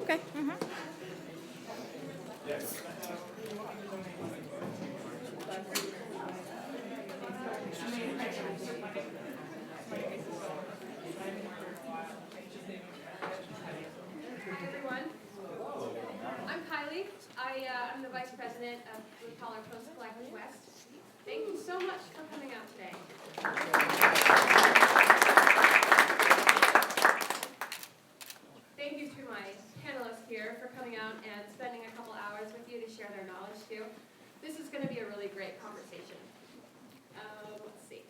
Okay. Hi, everyone. I'm Kylie. I'm the Vice President of Blue Collar Post Collective West. Thank you so much for coming out today. Thank you to my panelists here for coming out and spending a couple hours with you to share their knowledge too. This is going to be a really great conversation. Let's see.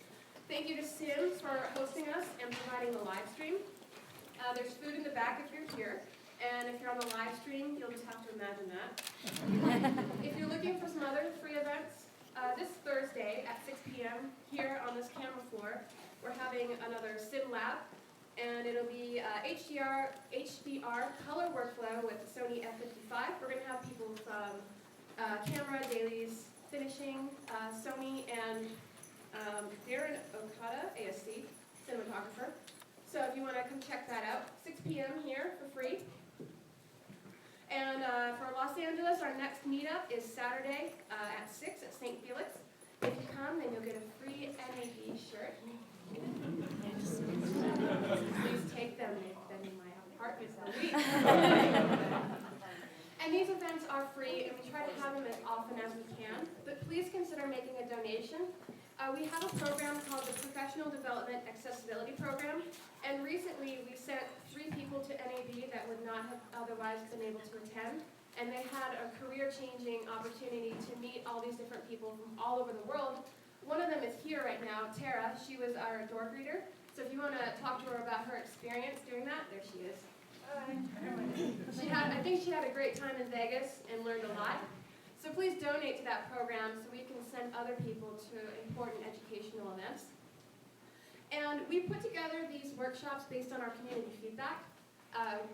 Thank you to Sims for hosting us and providing the live stream. There's food in the back if you're here. And if you're on the live stream, you'll just have to imagine that. If you're looking for some other free events, this Thursday at 6 p.m. here on this camera floor, we're having another Sim Lab. And it'll be HDR color workflow with the Sony F55. We're going to have people from camera, dailies, finishing, Sony, and Darren Okada, ASC, cinematographer. So if you want to come check that out, 6 p.m. here for free. And for Los Angeles, our next meetup is Saturday at 6 at St. Felix. If you come, then you'll get a free NAB shirt. Please take them. They've been in my apartment for a week. And these events are free, and we try to have them as often as we can. But please consider making a donation. We have a program called the Professional Development Accessibility Program, and recently we sent 3 people to NAB that would not have otherwise been able to attend, and they had a career-changing opportunity to meet all these different people from all over the world. One of them is here right now, Tara. She was our door greeter, so if you want to talk to her about her experience doing that, there she is. Hi. I think she had a great time in Vegas and learned a lot. So please donate to that program so we can send other people to important educational events. And we put together these workshops based on our community feedback.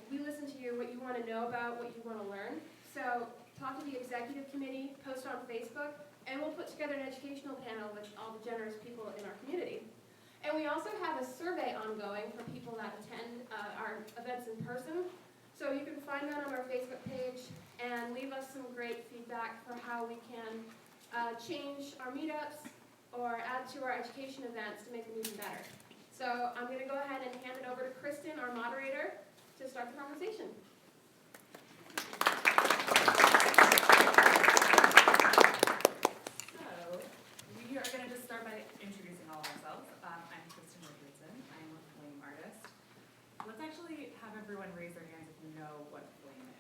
We listen to you, what you want to know about, what you want to learn. So talk to the executive committee, post on Facebook, and we'll put together an educational panel with all the generous people in our community. And we also have a survey ongoing for people that attend our events in person. So you can find that on our Facebook page and leave us some great feedback for how we can change our meetups or add to our education events to make them even better. So I'm going to go ahead and hand it over to Kristen, our moderator, to start the conversation. So we are going to just start by introducing all of ourselves. I'm Kristen Reese. I'm a flame artist. Let's actually have everyone raise their hands if you know what flame is.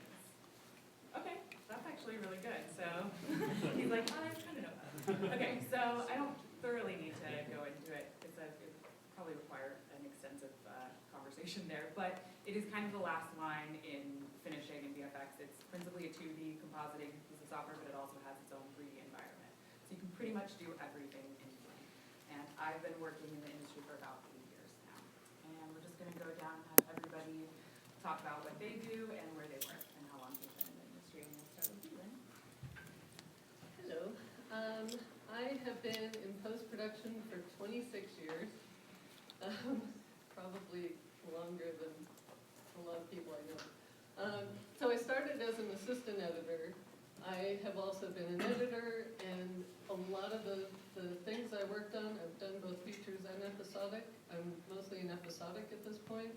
Okay, that's actually really good. So he's like, I kind of know that. Okay, so I don't thoroughly need to go into it. It probably require an extensive conversation there, but it is kind of the last line in finishing in VFX. It's principally a 2D compositing piece of software, but it also has its own 3D environment. So you can pretty much do everything in flame. And I've been working in the industry for about 8 years now. And we're just going to go down and have everybody talk about what they do and where they work and how long they've been in the industry. And we'll start with you, Lynn. Hello. I have been in post-production for 26 years, probably longer than a lot of people I know. So I started as an assistant editor. I have also been an editor, and a lot of the things I worked on, I've done both features and episodic. I'm mostly an episodic at this point.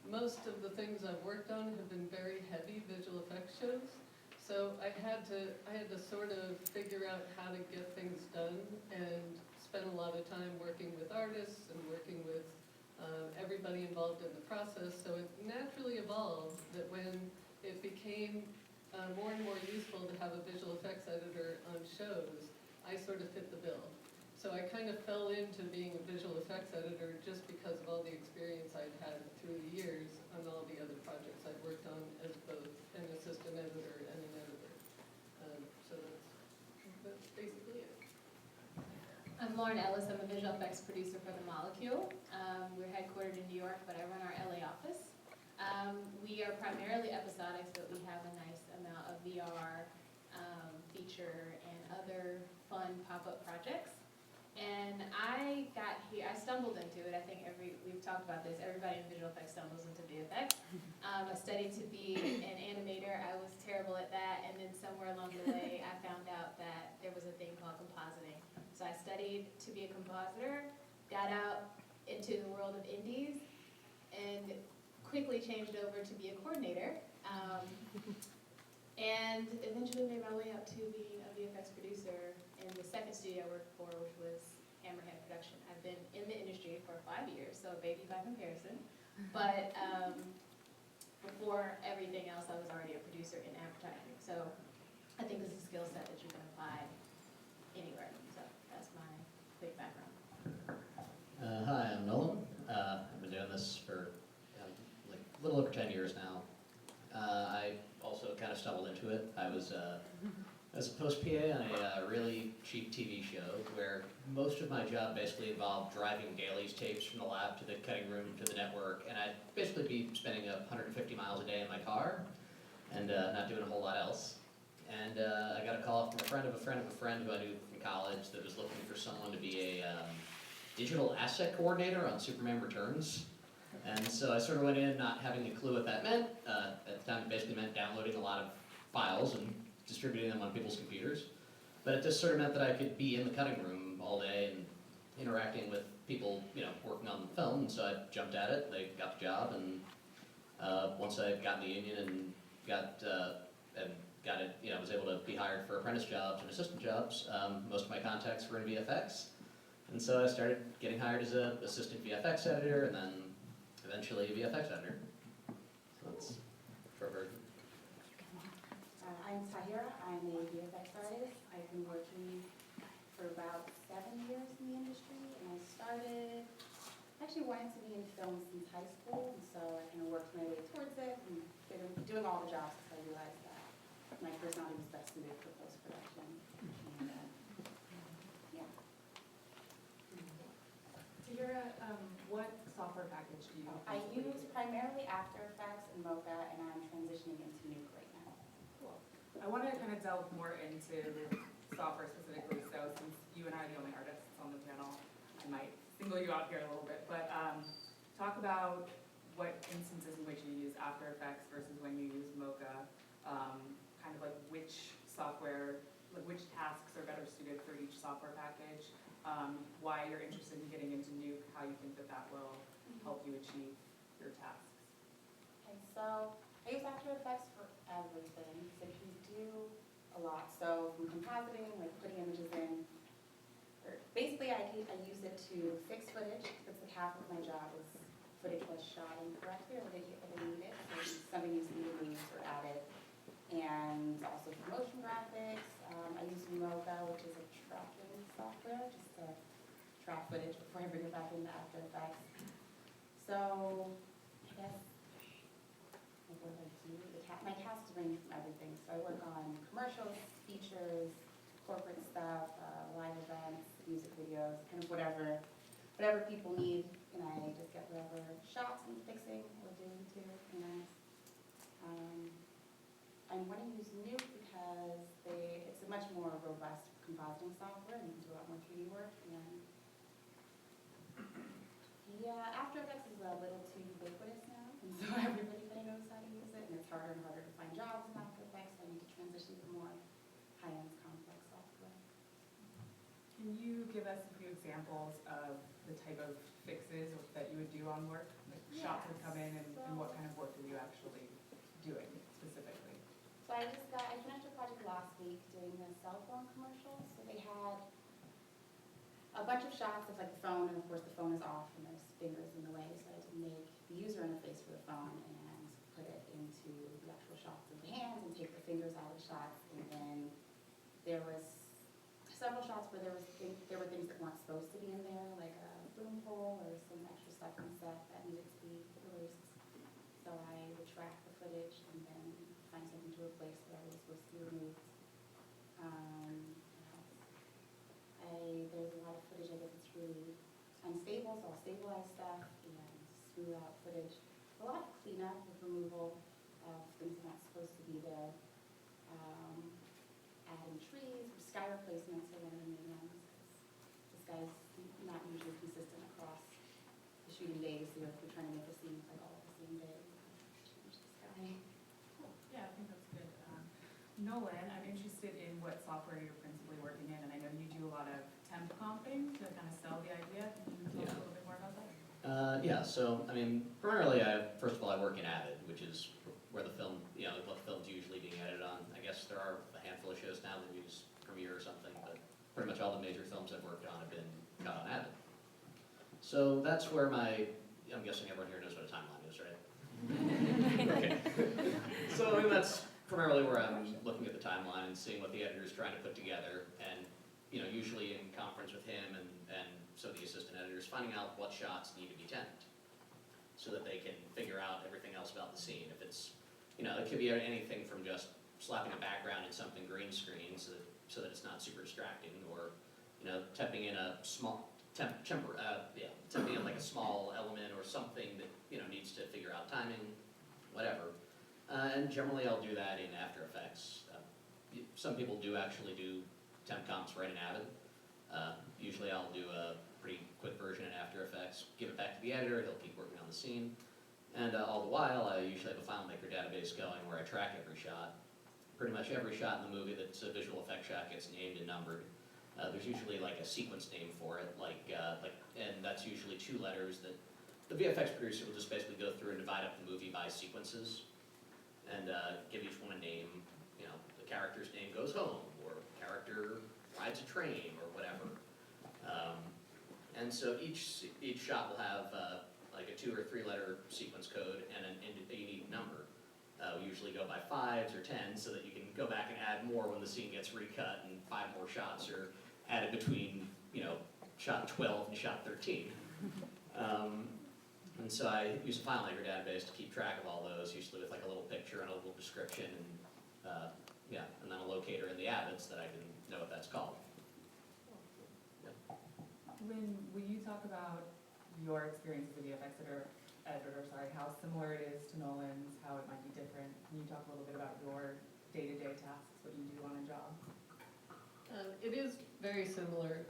Most of the things I've worked on have been very heavy visual effects shows. So I had to sort of figure out how to get things done and spend a lot of time working with artists and working with everybody involved in the process. So it naturally evolved that when it became more and more useful to have a visual effects editor on shows, I sort of fit the bill. So I kind of fell into being a visual effects editor just because of all the experience I'd had through the years on all the other projects I've worked on as both an assistant editor and an editor. So that's basically it. I'm Lauren Ellis. I'm a visual effects producer for The Molecule. We're headquartered in New York, but I run our LA office. We are primarily episodics, but we have a nice amount of VR, feature, and other fun pop-up projects. And I got here, I stumbled into it. I think we've talked about this, everybody in visual effects stumbles into VFX. I studied to be an animator. I was terrible at that, and then somewhere along the way, I found out that there was a thing called compositing. So I studied to be a compositor, got out into the world of indies, and quickly changed over to be a coordinator. And eventually made my way up to being a VFX producer in the second studio I worked for, which was Hammerhead Production. I've been in the industry for 5 years, so a baby by comparison. But before everything else, I was already a producer in advertising. So I think this is a skill set that you can apply anywhere. So that's my quick background. Hi, I'm Nolan. I've been doing this for like a little over 10 years now. I also kind of stumbled into it. I was as a post PA on a really cheap TV show where most of my job basically involved driving dailies tapes from the lab to the cutting room to the network, and I'd basically be spending 150 miles a day in my car and not doing a whole lot else. And I got a call from a friend of a friend of a friend who I knew from college that was looking for someone to be a digital asset coordinator on Superman Returns. And so I sort of went in not having a clue what that meant. At the time it basically meant downloading a lot of files and distributing them on people's computers. But it just sort of meant that I could be in the cutting room all day and interacting with people, working on the film. And so I jumped at it, they got the job, and once I got in the union and got it, was able to be hired for apprentice jobs and assistant jobs, most of my contacts were in VFX. And so I started getting hired as an assistant VFX editor, and then eventually a VFX editor. So that's short version. I'm Tahira. I'm a VFX artist. I've been working for about 7 years in the industry, and I actually wanted to be in film since high school, and so I kind of worked my way towards it and been doing all the jobs until I realized that my personality was best suited for post-production. And, yeah. Tahira, what software package do you I usually use primarily After Effects and Mocha, and I'm transitioning into Nuke right now. Cool. I want to kind of delve more into software specifically, so since you and I are the only artists on the panel, I might single you out here a little bit, but talk about what instances in which you use After Effects versus when you use Mocha, kind of like which software, like which tasks are better suited for each software package, why you're interested in getting into Nuke, how you think that that will help you achieve your tasks. Okay, so I use After Effects for everything, so you can do a lot. So from compositing, like putting images in, basically I use it to fix footage. That's like half of my job is footage was shot incorrectly or they need it. So something needs to be removed or added. And also for motion graphics, I use Mocha, which is a tracking software, just to track footage before I bring it back into After Effects. So I guess what do? My tasks range from everything. So I work on commercials, features, corporate stuff, live events, music videos, kind of whatever people need, and I just get whatever shots I'm fixing or doing to, and I want to use Nuke because it's a much more robust compositing software and you can do a lot more 3D work. And yeah, After Effects is a little too ubiquitous now, and so everybody kind of knows how to use it, and it's harder and harder to find jobs in After Effects, so I need to transition to more high-end complex software. Can you give us a few examples of the type of fixes that you would do on work? Like shots would come in and what kind of work are you actually doing specifically? So I finished a project last week doing the cell phone commercial. So they had a bunch of shots of like the phone, and of course the phone is off and there's fingers in the way. So I had to make the user interface for the phone and put it into the actual shots of the hands and take the fingers out of the shots. And then there was several shots where there were things that weren't supposed to be in there, like a boom pole or some extra stuff on the set that needed to be erased. So I would track the footage and then find something to replace whatever was supposed to be removed. There's a lot of footage I guess it's really unstable, so I'll stabilize stuff and smooth out footage. A lot of cleanup with removal of things that aren't supposed to be there. Adding trees, sky replacements are one of the main ones. The that is not usually consistent across the shooting days, so if we're trying to make the scenes like all the same day. Change the sky. Yeah, I think that's good. Nolan, I'm interested in what software you're principally working in, and I know you do a lot of temp comping to kind of sell the idea. Can you tell us a little bit more about that? Yeah, so, I mean, primarily, first of all, I work in Avid, which is where the film, you know, what the film's usually being edited on. I guess there are a handful of shows now that use Premiere or something, but pretty much all the major films I've worked on have been shot on Avid. So that's where I'm guessing everyone here knows what a timeline is, right? Okay. So, I mean, that's primarily where I'm looking at the timeline and seeing what the editor's trying to put together, and, you know, usually in conference with him and some of the assistant editors, finding out what shots need to be temped, so that they can figure out everything else about the scene. If it's, you know, it could be anything from just slapping a background in something green screen so that it's not super distracting, or, you know, temping in a small, temping in like a small element or something that, you know, needs to figure out timing, whatever. And generally I'll do that in After Effects. Some people do actually do temp comps right in Avid. Usually I'll do a pretty quick version in After Effects, give it back to the editor, he'll keep working on the scene. And all the while, I usually have a FileMaker database going where I track every shot. Pretty much every shot in the movie that's a visual effect shot gets named and numbered. There's usually like a sequence name for it, and that's usually 2 letters that the VFX producer will just basically go through and divide up the movie by sequences and give each one a name. You know, the character's name goes home, or character rides a train, or whatever. And so each shot will have like a 2 or 3 letter sequence code and a unique number. We usually go by 5s or 10s so that you can go back and add more when the scene gets recut, and 5 more shots are added between, you know, shot 12 and shot 13. And so I use a FileMaker database to keep track of all those, usually with like a little picture and a little description, and and then a locator in the Avids that I can know what that's called. When you talk about your experience as a VFX editor, how similar it is to Nolan's, how it might be different, can you talk a little bit about your day-to-day tasks, what you do on a job? It is very similar.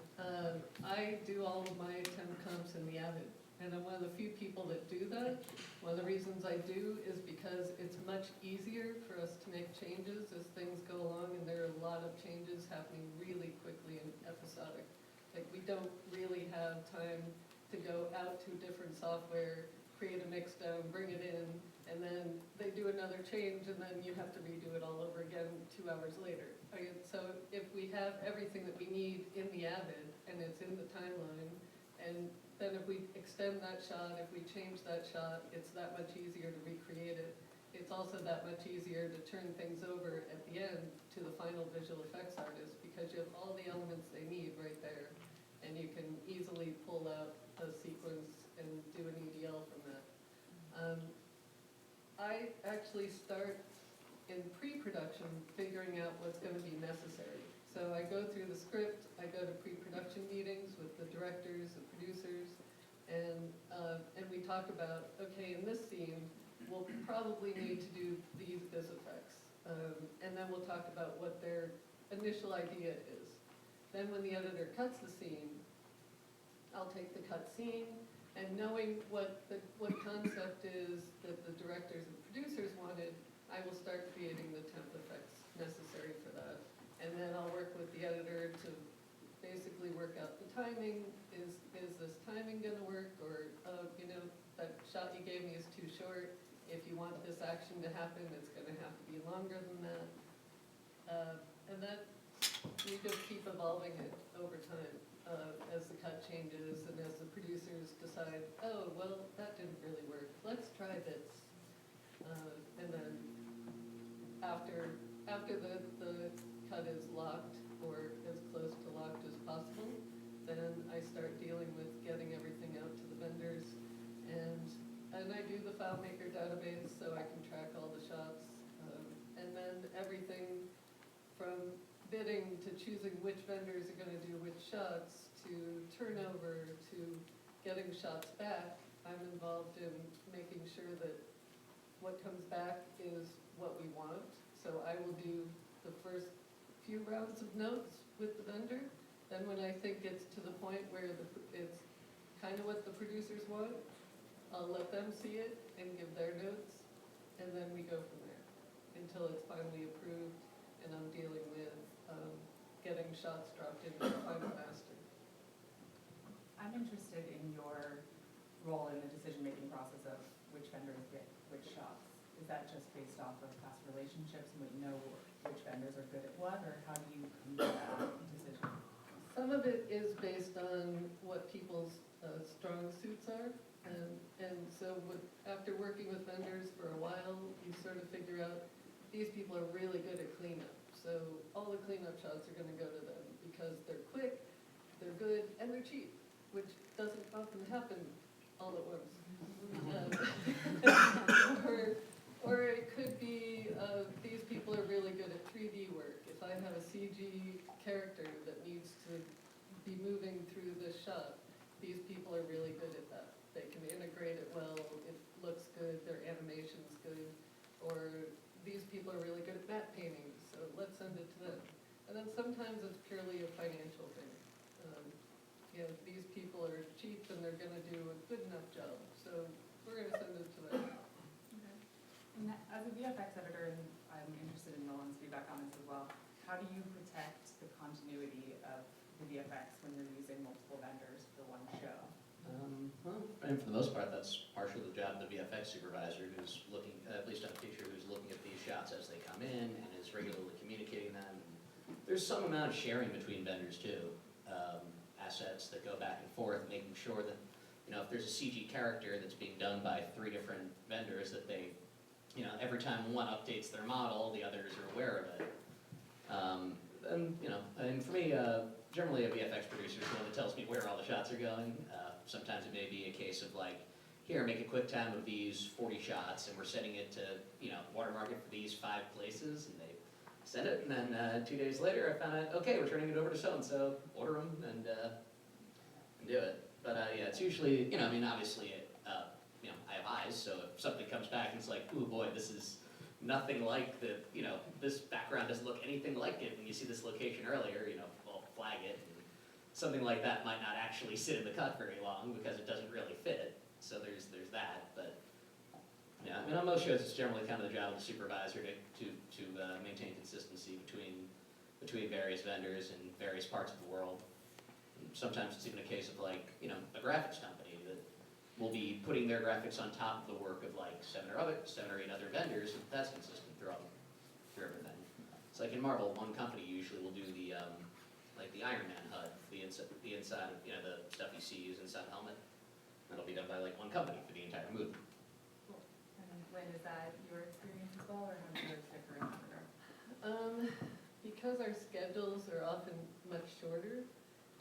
I do all of my temp comps in the Avid, and I'm one of the few people that do that. One of the reasons I do is because it's much easier for us to make changes as things go along, and there are a lot of changes happening really quickly and episodic. Like, we don't really have time to go out to different software, create a mix down, bring it in, and then they do another change, and then you have to redo it all over again 2 hours later. So if we have everything that we need in the Avid, and it's in the timeline, and then if we extend that shot, if we change that shot, it's that much easier to recreate it. It's also that much easier to turn things over at the end to the final visual effects artist, because you have all the elements they need right there, and you can easily pull out a sequence and do an EDL from that. I actually start in pre-production figuring out what's going to be necessary. So I go through the script, I go to pre-production meetings with the directors, the producers, and we talk about, okay, in this scene, we'll probably need to do these vis effects. And then we'll talk about what their initial idea is. Then when the editor cuts the scene, I'll take the cut scene, and knowing what concept is that the directors and producers wanted, I will start creating the temp effects necessary for that. And then I'll work with the editor to basically work out the timing. Is this timing gonna work? Or, you know, that shot you gave me is too short. If you want this action to happen, it's gonna have to be longer than that. And then we just keep evolving it over time. As the cut changes and as the producers decide, oh, well, that didn't really work, let's try this. And then after the cut is locked, or as close to locked as possible, then I start dealing with getting everything out to the vendors. And I do the FileMaker database so I can track all the shots. And then everything from bidding to choosing which vendors are gonna do which shots, to turnover, to getting shots back, I'm involved in making sure that what comes back is what we want. So I will do the first few rounds of notes with the vendor, Then when I think it's to the point where it's kind of what the producers want, I'll let them see it and give their notes, and then we go from there until it's finally approved and I'm dealing with getting shots dropped into the final master. I'm interested in your role in the decision-making process of which vendors get which shots. Is that just based off of past relationships and what you know which vendors are good at what, or how do you come to that decision? Some of it is based on what people's strong suits are. And so after working with vendors for a while, you sort of figure out these people are really good at cleanup. So all the cleanup shots are going to go to them because they're quick, they're good, and they're cheap, which doesn't often happen all at once. Or it could be these people are really good at 3D work. If I have a CG character that needs to be moving through this shot, these people are really good at that. They can integrate it well, it looks good, their animation's good. Or these people are really good at matte painting, so let's send it to them. And then sometimes it's purely a financial thing. These people are cheap and they're gonna do a good enough job, so we're gonna send it to them. Okay. And as a VFX editor, and I'm interested in Nolan's feedback on this as well, how do you protect the continuity of the VFX when you're using multiple vendors for one show? Well, and for the most part, that's partially the job of the VFX supervisor who's looking, at least on a feature, who's looking at these shots as they come in and is regularly communicating them. There's some amount of sharing between vendors too. Assets that go back and forth, making sure that, if there's a CG character that's being done by 3 different vendors, that they, every time one updates their model, the others are aware of it. And for me, generally a VFX producer is the one that tells me where all the shots are going. Sometimes it may be a case of like, here, make a quick time of these 40 shots, and we're setting it to, watermark it for these 5 places, and they send it, and then 2 days later, I found out, okay, we're turning it over to so-and-so, order them, and do it. But yeah, it's usually, obviously, I have eyes, so if something comes back and it's like, ooh boy, this is nothing like the, this background doesn't look anything like it when you see this location earlier, we'll flag it. And something like that might not actually sit in the cut very long because it doesn't really fit. So there's that, but yeah, on most shows it's generally kind of the job of the supervisor to maintain consistency between various vendors in various parts of the world. And sometimes it's even a case of like, a graphics company that will be putting their graphics on top of the work of like 7 or 8 other vendors, and that's consistent through everything. It's like in Marvel, one company usually will do the like the Iron Man HUD, the inside of the stuff you see used inside the helmet. That'll be done by like one company for the entire movie. Cool. And Lynn, is that your experience as well, or how do yours differ in that regard? Because our schedules are often much shorter,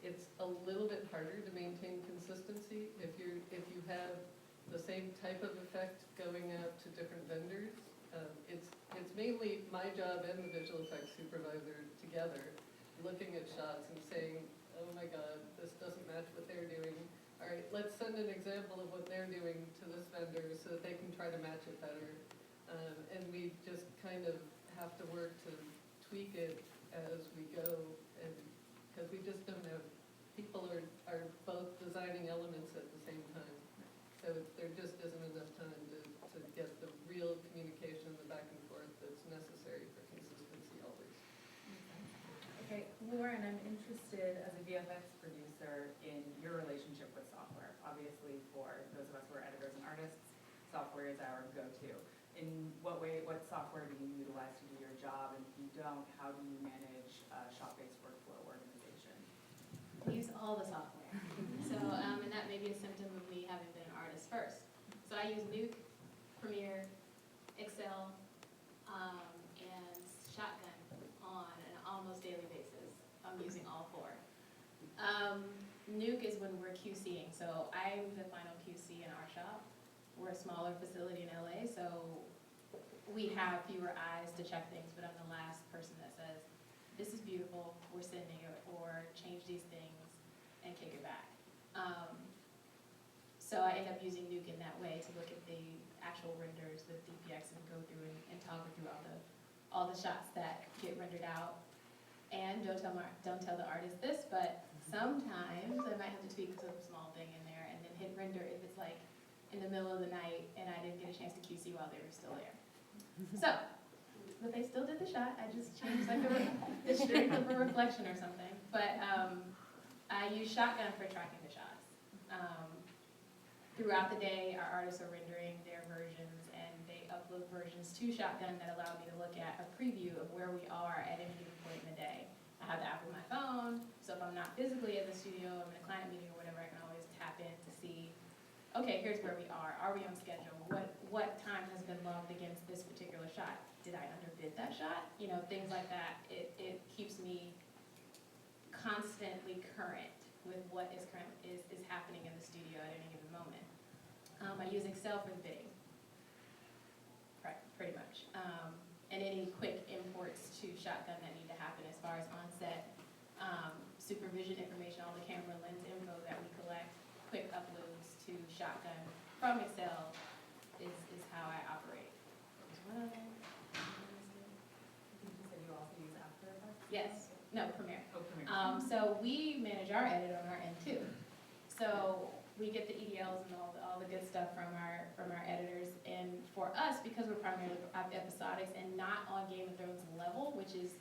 it's a little bit harder to maintain consistency. If you have the same type of effect going out to different vendors, it's mainly my job and the visual effects supervisor together, looking at shots and saying, oh my God, this doesn't match what they're doing. All right, let's send an example of what they're doing to this vendor so that they can try to match it better. And we just kind of have to work to tweak it as we go, and because we just don't have, people are both designing elements at the same time. So there just isn't enough time to get the real communication and the back and forth that's necessary for consistency always. Okay, Lauren, I'm interested as a VFX producer in your relationship with software. Obviously, for those of us who are editors and artists, software is our go-to. In what software do you utilize to do your job? And if you don't, how do you manage shop-based workflow organization? We use all the software. So, and that may be a symptom of me having been an artist first. So I use Nuke, Premiere, Excel, and Shotgun on an almost daily basis. I'm using all 4. Nuke is when we're QCing. So I'm the final QC in our shop. We're a smaller facility in LA, so we have fewer eyes to check things, but I'm the last person that says, this is beautiful, we're sending it, or change these things and kick it back. So I end up using Nuke in that way to look at the actual renders with DPX and go through and toggle through all the shots that get rendered out. And don't tell the artist this, but sometimes I might have to tweak some small thing in there and then hit render if it's like in the middle of the night and I didn't get a chance to QC while they were still there. So, but they still did the shot. I just changed like the strength of a reflection or something. But I use Shotgun for tracking the shots. Throughout the day, our artists are rendering their versions, and they upload versions to Shotgun that allow me to look at a preview of where we are at any given point in the day. I have the app on my phone, so if I'm not physically at the studio, I'm in a client meeting or whatever, I can always tap in to see, okay, here's where we are. Are we on schedule? What time has been logged against this particular shot? Did I underbid that shot? You know, things like that. It keeps me constantly current with what is happening in the studio at any given moment. I use Excel for the bidding, pretty much. And any quick imports to Shotgun that need to happen as far as on-set supervision information, all the camera lens info that we collect, quick uploads to Shotgun from Excel is how I operate. There's one other. You said you also use After Effects? Yes, no, Premiere. Oh, Premiere. So we manage our edit on our end too. So we get the EDLs and all the good stuff from our editors. And for us, because we're primarily episodics and not on Game of Thrones level, which is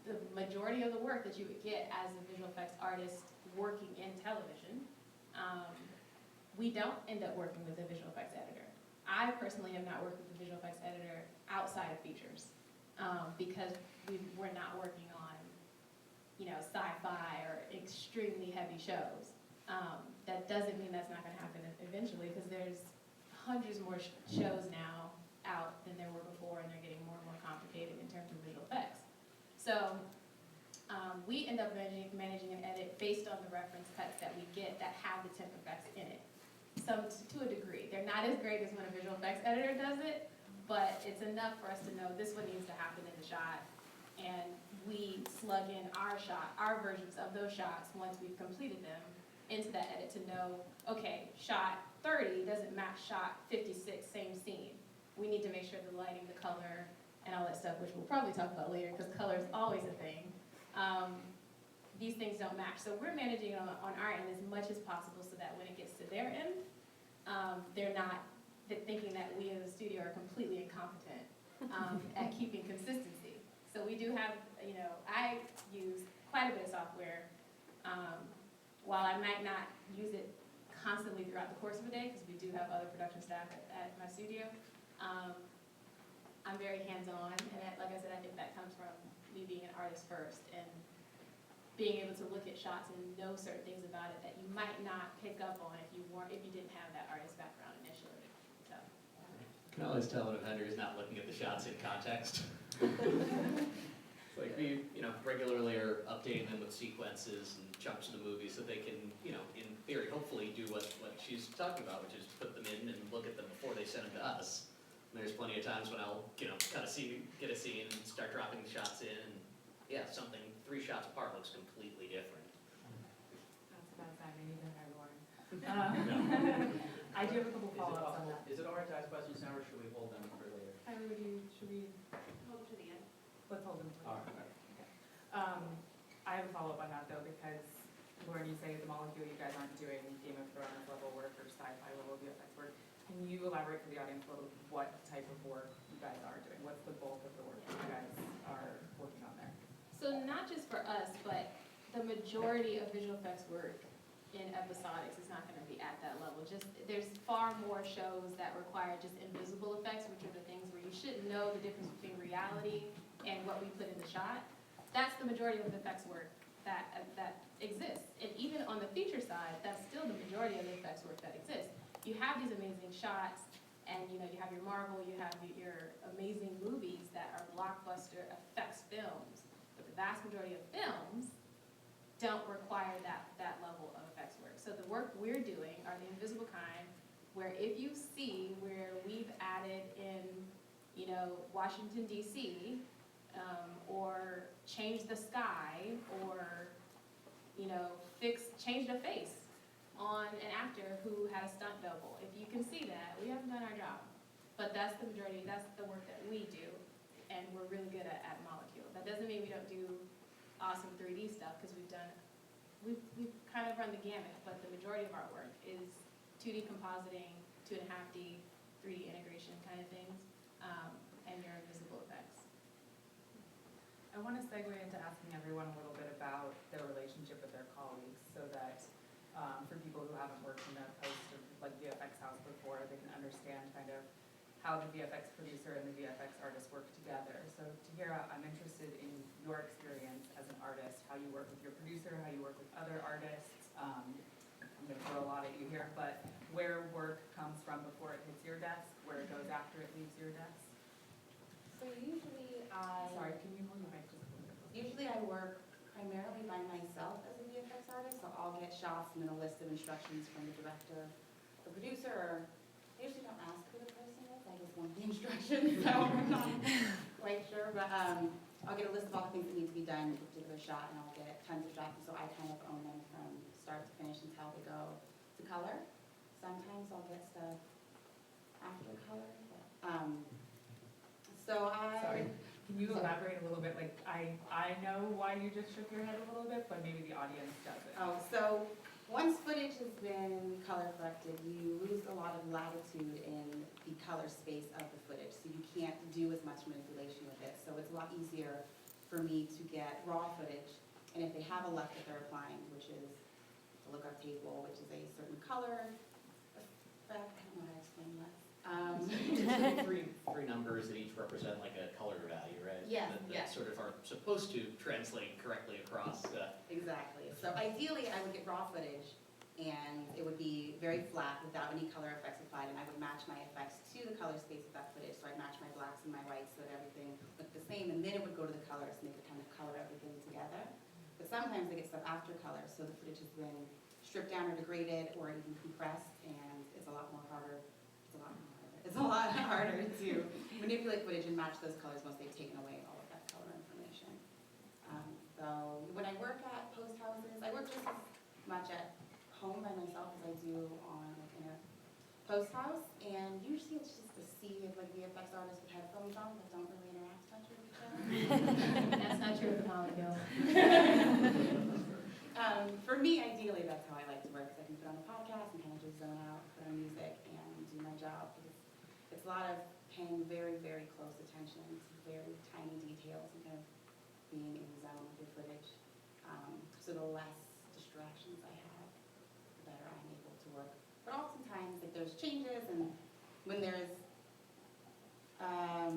the majority of the work that you would get as a visual effects artist working in television, we don't end up working with a visual effects editor. I personally have not worked with a visual effects editor outside of features because we're not working on, sci-fi or extremely heavy shows. That doesn't mean that's not going to happen eventually, because there's hundreds more shows now out than there were before, and they're getting more and more complicated in terms of visual effects. So we end up managing an edit based on the reference cuts that we get that have the temp effects in it. Some to a degree. They're not as great as when a visual effects editor does it, but it's enough for us to know this one needs to happen in the shot, and we slug in our versions of those shots once we've completed them into that edit to know, okay, shot 30 doesn't match shot 56, same scene. We need to make sure the lighting, the color, and all that stuff, which we'll probably talk about later, because color is always a thing. These things don't match. So we're managing it on our end as much as possible so that when it gets to their end, they're not thinking that we as a studio are completely incompetent at keeping consistency. So we do have, I use quite a bit of software. While I might not use it constantly throughout the course of a day, because we do have other production staff at my studio, I'm very hands-on, and like I said, I think that comes from me being an artist first, and being able to look at shots and know certain things about it that you might not pick up on if you didn't have that artist background initially. So. You can always tell when a vendor is not looking at the shots in context. Like we, regularly are updating them with sequences and chunks of the movie so they can, in theory, hopefully do what she's talking about, which is put them in and look at them before they send them to us. And there's plenty of times when I'll, get a scene and start dropping the shots in, and yeah, 3 shots apart looks completely different. That's about time, I need to hire Lauren. I do have a couple follow-ups on that. Is it all right to ask questions now, or should we hold them for later? Should we Hold to the end. let's hold them. All right. I have a follow-up on that though, because Lauren, you say at the Molecule you guys aren't doing Game of Thrones level work or sci-fi level VFX work. Can you elaborate for the audience a little what type of work you guys are doing? What's the bulk of the work you guys are working on there? So not just for us, but the majority of visual effects work in episodics is not going to be at that level. There's far more shows that require just invisible effects, which are the things where you shouldn't know the difference between reality and what we put in the shot. That's the majority of the effects work that exists. And even on the feature side, that's still the majority of the effects work that exists. You have these amazing shots, and you have your Marvel, you have your amazing movies that are blockbuster effects films. But the vast majority of films don't require that level of effects work. So the work we're doing are the invisible kind, where if you see where we've added in, Washington, D.C., or change the sky, or, change the face on an actor who had a stunt double. If you can see that, we haven't done our job. But that's the majority, that's the work that we do, and we're really good at Molecule. That doesn't mean we don't do awesome 3D stuff, because we've kind of run the gamut, but the majority of our work is 2D compositing, 2.5D, 3D integration kind of things, and your visible effects. I want to segue into asking everyone a little bit about their relationship with their colleagues, so that for people who haven't worked in a post or like VFX house before, they can understand kind of how the VFX producer and the VFX artist work together. So Tahira, I'm interested in your experience as an artist, how you work with your producer, how you work with other artists. I'm going to throw a lot at you here, but where work comes from before it hits your desk, where it goes after it leaves your desk. So usually Sorry, can you hold your mic just a little bit? Usually I work primarily by myself as a VFX artist, so I'll get shots and then a list of instructions from the director, the producer, or I usually don't ask who the person is, I just want the instructions, so I'm not quite sure, but I'll get a list of all the things that need to be done with a particular shot, and I'll get tons of shots, and so I kind of own them from start to finish until they go to color. Sometimes I'll get stuff after color, but, Sorry, can you elaborate a little bit? Like, I know why you just shook your head a little bit, but maybe the audience doesn't. Oh, so once footage has been color corrected, you lose a lot of latitude in the color space of the footage, so you can't do as much manipulation with it. So it's a lot easier for me to get raw footage, and if they have a LUT that they're applying, which is the lookup table, which is a certain color effect, I don't know how to explain that. Three numbers that each represent like a color value, right? Yes, That yes. sort of are supposed to translate correctly across. Exactly. So ideally, I would get raw footage, and it would be very flat without any color effects applied, and I would match my effects to the color space of that footage. So I'd match my blacks and my whites so that everything looked the same, and then it would go to the colors, and they could kind of color everything together. But sometimes they get stuff after color, so the footage has been stripped down or degraded or even compressed, and it's a lot harder to manipulate footage and match those colors once they've taken away all of that color information. So when I work at post houses, I work just as much at home by myself as I do in a post house, and usually it's just a sea of like VFX artists with headphones on that don't really interact much with each other. That's not true with the molecule. For me, ideally, that's how I like to work, because I can put on a podcast and kind of just zone out, put on music, and do my job. It's a lot of paying very, very close attention to very tiny details and kind of being in the zone with your footage. So the less distractions I have, the better I'm able to work. But oftentimes, like, there's changes, and when there's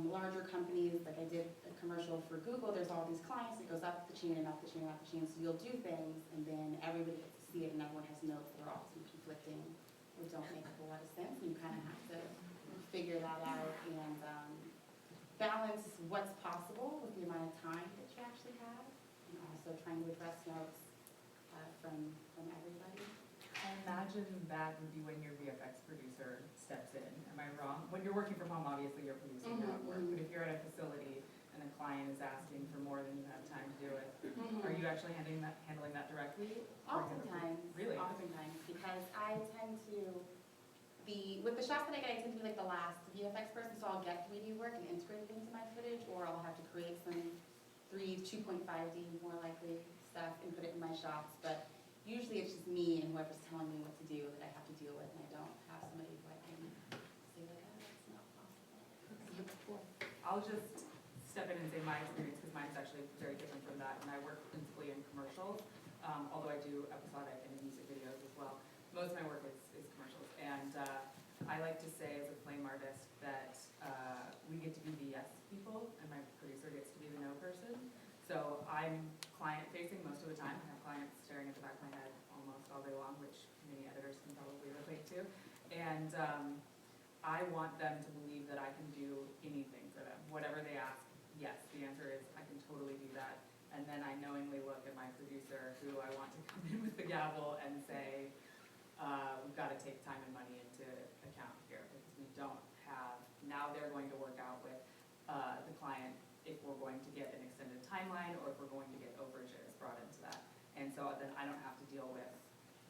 larger companies, like I did a commercial for Google, there's all these clients, it goes up the chain and up the chain and up the chain, so you'll do things, and then everybody gets to see it, and everyone has notes that are often conflicting or don't make a whole lot of sense, and you kind of have to figure that out and balance what's possible with the amount of time that you actually have, and also trying to address notes from everybody. I imagine that would be when your VFX producer steps in. Am I wrong? When you're working from home, obviously you're producing your own work, but if you're at a facility and a client is asking for more than you have time to do it, are you actually handling that directly? Oftentimes. Really? Oftentimes, because I tend to be, with the shots that I get, I tend to be like the last VFX person, so I'll get 3D work and integrate it into my footage, or I'll have to create some 2.5D, more likely, stuff and put it in my shots, but usually it's just me and whoever's telling me what to do that I have to deal with, and I don't have somebody who I can say like, oh, that's not possible. I'll just step in and say my experience, because mine's actually very different from that, and I work principally in commercials, although I do episodic and music videos as well. Most of my work is commercials, and I like to say as a flame artist that we get to be the yes people, and my producer gets to be the no person. So I'm client-facing most of the time. I have clients staring at the back of my head almost all day long, which many editors can probably relate to. And I want them to believe that I can do anything for them. Whatever they ask, yes, the answer is I can totally do that. And then I knowingly look at my producer, who I want to come in with the gavel and say, we've got to take time and money into account here, because we don't have, now they're going to work out with the client if we're going to get an extended timeline or if we're going to get overages brought into that. And so then I don't have to deal with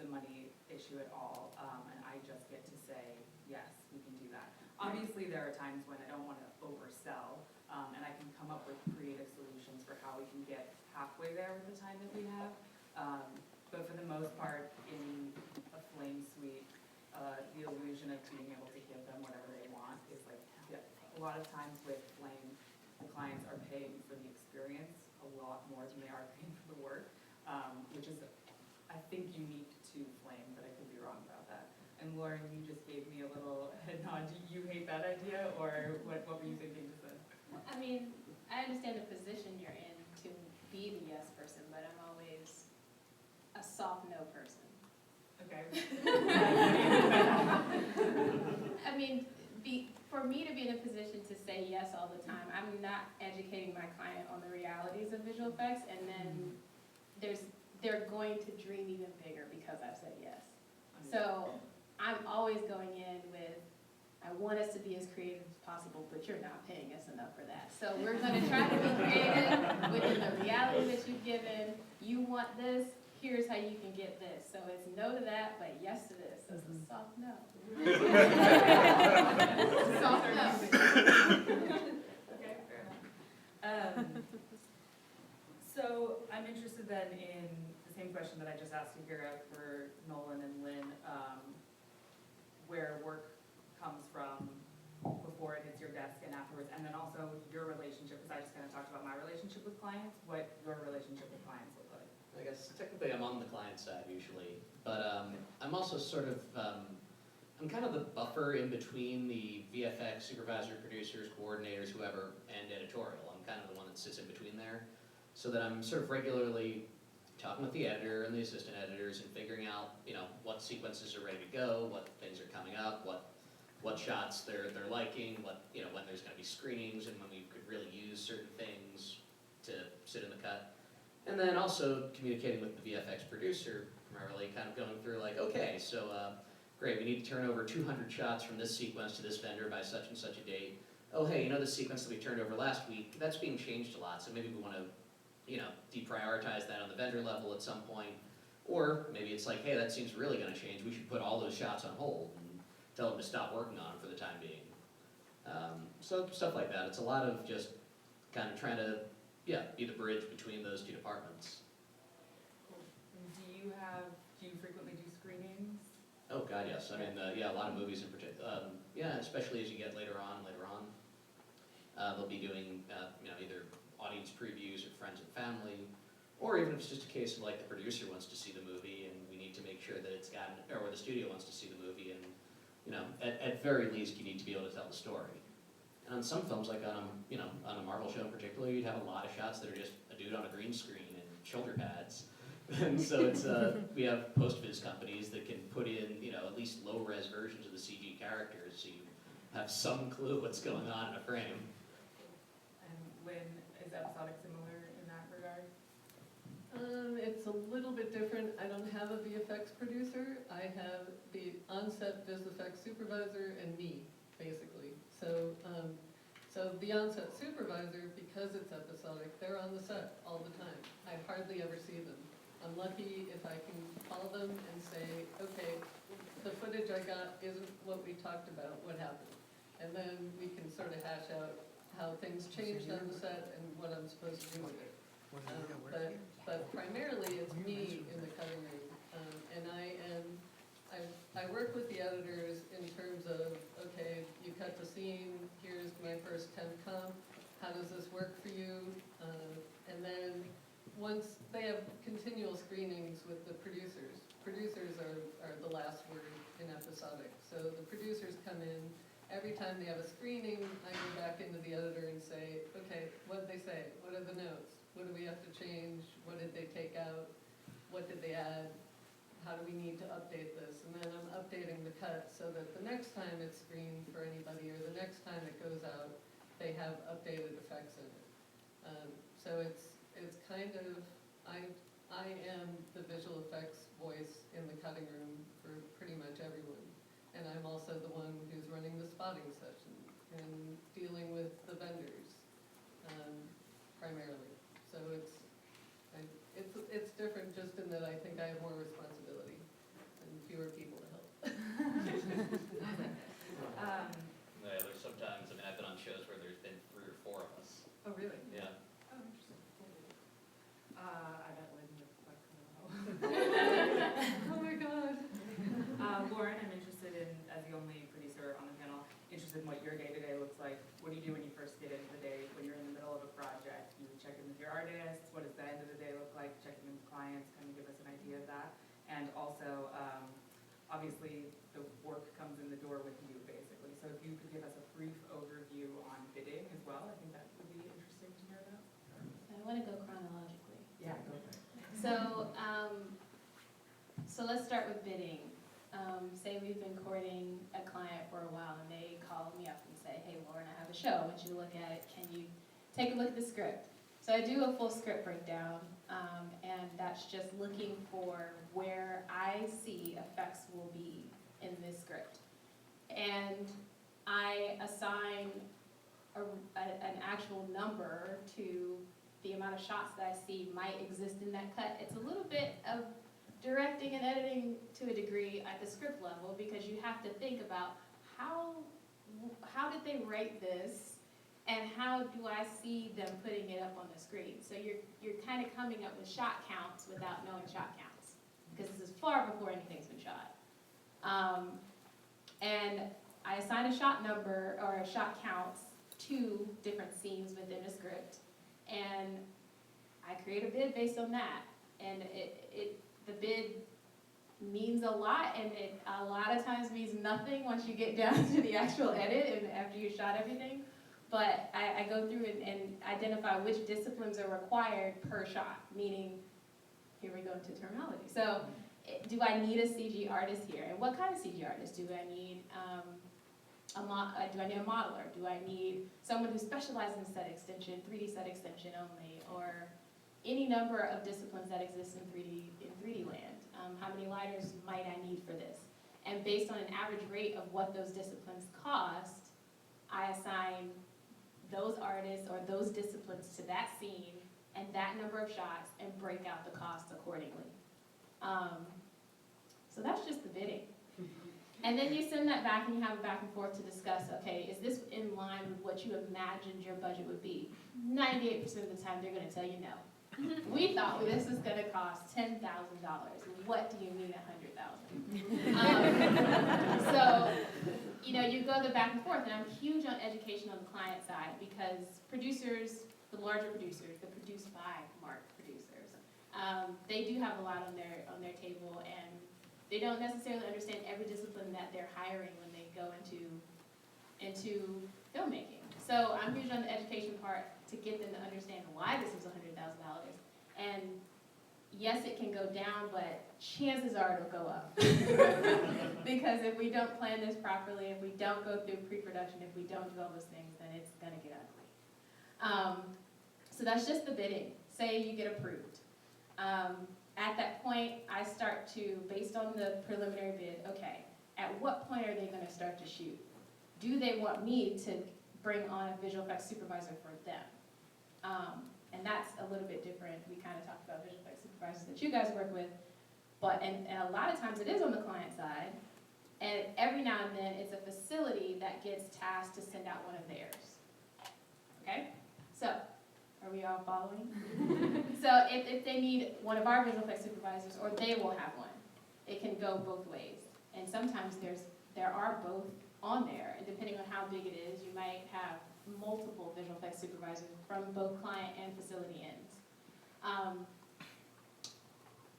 the money issue at all, and I just get to say, yes, we can do that. Obviously, there are times when I don't want to oversell, and I can come up with creative solutions for how we can get halfway there with the time that we have. But for the most part, in a flame suite, the illusion of being able to give them whatever they want is like, a lot of times with flame, the clients are paying for the experience a lot more than they are paying for the work, which is, I think, unique to flame, but I could be wrong about that. And Lauren, you just gave me a little head nod. Do you hate that idea, or what were you thinking to say? I mean, I understand the position you're in to be the yes person, but I'm always a soft no person. Okay. I mean, for me to be in a position to say yes all the time, I'm not educating my client on the realities of visual effects, and then they're going to dream even bigger because I've said yes. So I'm always going in with, I want us to be as creative as possible, but you're not paying us enough for that. So we're gonna try to be creative within the reality that you've given. You want this, here's how you can get this. So it's no to that, but yes to this. So it's a soft no. Soft no. Okay, fair enough. So I'm interested then in the same question that I just asked you here for Nolan and Lynn, where work comes from before it hits your desk and afterwards, and then also your relationship, because I just kind of talked about my relationship with clients, what your relationship with clients look like. I guess technically I'm on the client side usually, but I'm also sort of, I'm kind of the buffer in between the VFX supervisor, producers, coordinators, whoever, and editorial. I'm kind of the one that sits in between there, so that I'm sort of regularly talking with the editor and the assistant editors and figuring out, what sequences are ready to go, what things are coming up, what shots they're liking, when there's going to be screenings and when we could really use certain things to sit in the cut. And then also communicating with the VFX producer, primarily kind of going through like, okay, so great, we need to turn over 200 shots from this sequence to this vendor by such and such a date. Oh hey, the sequence that we turned over last week, that's being changed a lot, so maybe we want to deprioritize that on the vendor level at some point. Or maybe it's like, hey, that seems really going to change, we should put all those shots on hold and tell them to stop working on them for the time being. So stuff like that. It's a lot of just kind of trying to, be the bridge between those two departments. Do you frequently do screenings? Oh God, yes. I mean, a lot of movies in particular. Especially as you get later on. They'll be doing, either audience previews or friends and family, or even if it's just a case of like the producer wants to see the movie and we need to make sure that it's gotten, or the studio wants to see the movie, and at very least you need to be able to tell the story. And on some films, like on a Marvel show in particular, you'd have a lot of shots that are just a dude on a green screen and shoulder pads. And so it's we have post-viz companies that can put in at least low-res versions of the CG characters, so you have some clue what's going on in a frame. And Lynn, is episodic similar in that regard? It's a little bit different. I don't have a VFX producer. I have the on-set VFX supervisor and me, basically. So the on-set supervisor, because it's episodic, they're on the set all the time. I hardly ever see them. I'm lucky if I can call them and say, okay, the footage I got isn't what we talked about, what happened? And then we can sort of hash out how things changed on the set and what I'm supposed to do with it. But primarily it's me in the cutting room, and I work with the editors in terms of, okay, you cut the scene, here's my first temp comp, how does this work for you? And then once they have continual screenings with the producers are the last word in episodic. So the producers come in, every time they have a screening, I go back into the editor and say, okay, what did they say? What are the notes? What do we have to change? What did they take out? What did they add? How do we need to update this? And then I'm updating the cut so that the next time it's screened for anybody or the next time it goes out, they have updated effects in it. So it's kind of, I am the visual effects voice in the cutting room for pretty much everyone. And I'm also the one who's running the spotting session and dealing with the vendors, primarily. So it's different just in that I think I have more responsibility and fewer people to help. There's sometimes, I've been on shows where there's been 3 or 4 of us. Oh, really? Yeah. Oh, interesting. obviously the work comes in the door with you, basically. So if you could give us a brief overview on bidding as well, I think that would be interesting to hear about. I want to go chronologically. Yeah, go for it. So let's start with bidding. Say we've been courting a client for a while and they call me up and say, hey Lauren, I have a show, I want you to look at it, can you take a look at the script? So I do a full script breakdown, and that's just looking for where I see effects will be in this script. And I assign an actual number to the amount of shots that I see might exist in that cut. It's a little bit of directing and editing to a degree at the script level, because you have to think about how did they write this, and how do I see them putting it up on the screen? So you're kind of coming up with shot counts without knowing shot counts, because this is far before anything's been shot. And I assign a shot number or a shot counts to different scenes within a script, and I create a bid based on that. And the bid means a lot, and it a lot of times means nothing once you get down to the actual edit and after you shot everything. But I go through and identify which disciplines are required per shot, meaning, here we go into terminology. So, do I need a CG artist here? And what kind of CG artist? Do I need do I need a modeler? Do I need someone who specializes in set extension, 3D set extension only, or any number of disciplines that exist in 3D land? How many lighters might I need for this? And based on an average rate of what those disciplines cost, I assign those artists or those disciplines to that scene and that number of shots and break out the cost accordingly. So that's just the bidding. And then you send that back and you have a back and forth to discuss, okay, is this in line with what you imagined your budget would be? 98% of the time they're gonna tell you no. We thought this was gonna cost $10,000. What do you mean 100,000? So, you know, you go the back and forth, and I'm huge on education on the client side, because producers, the larger producers, the produced by mark producers, they do have a lot on their table, and they don't necessarily understand every discipline that they're hiring when they go into filmmaking. So I'm huge on the education part to get them to understand why this is $100,000. And yes, it can go down, but chances are it'll go up. Because if we don't plan this properly, if we don't go through pre-production, if we don't do all those things, then it's gonna get ugly. So that's just the bidding. Say you get approved. At that point, I start to, based on the preliminary bid, okay, at what point are they gonna start to shoot? Do they want me to bring on a visual effects supervisor for them? And that's a little bit different. We kind of talked about visual effects supervisors that you guys work with, but and a lot of times it is on the client side, and every now and then it's a facility that gets tasked to send out one of theirs. Okay? So, are we all following? So if they need one of our visual effects supervisors, or they will have one, it can go both ways. And sometimes there are both on there, and depending on how big it is, you might have multiple visual effects supervisors from both client and facility ends.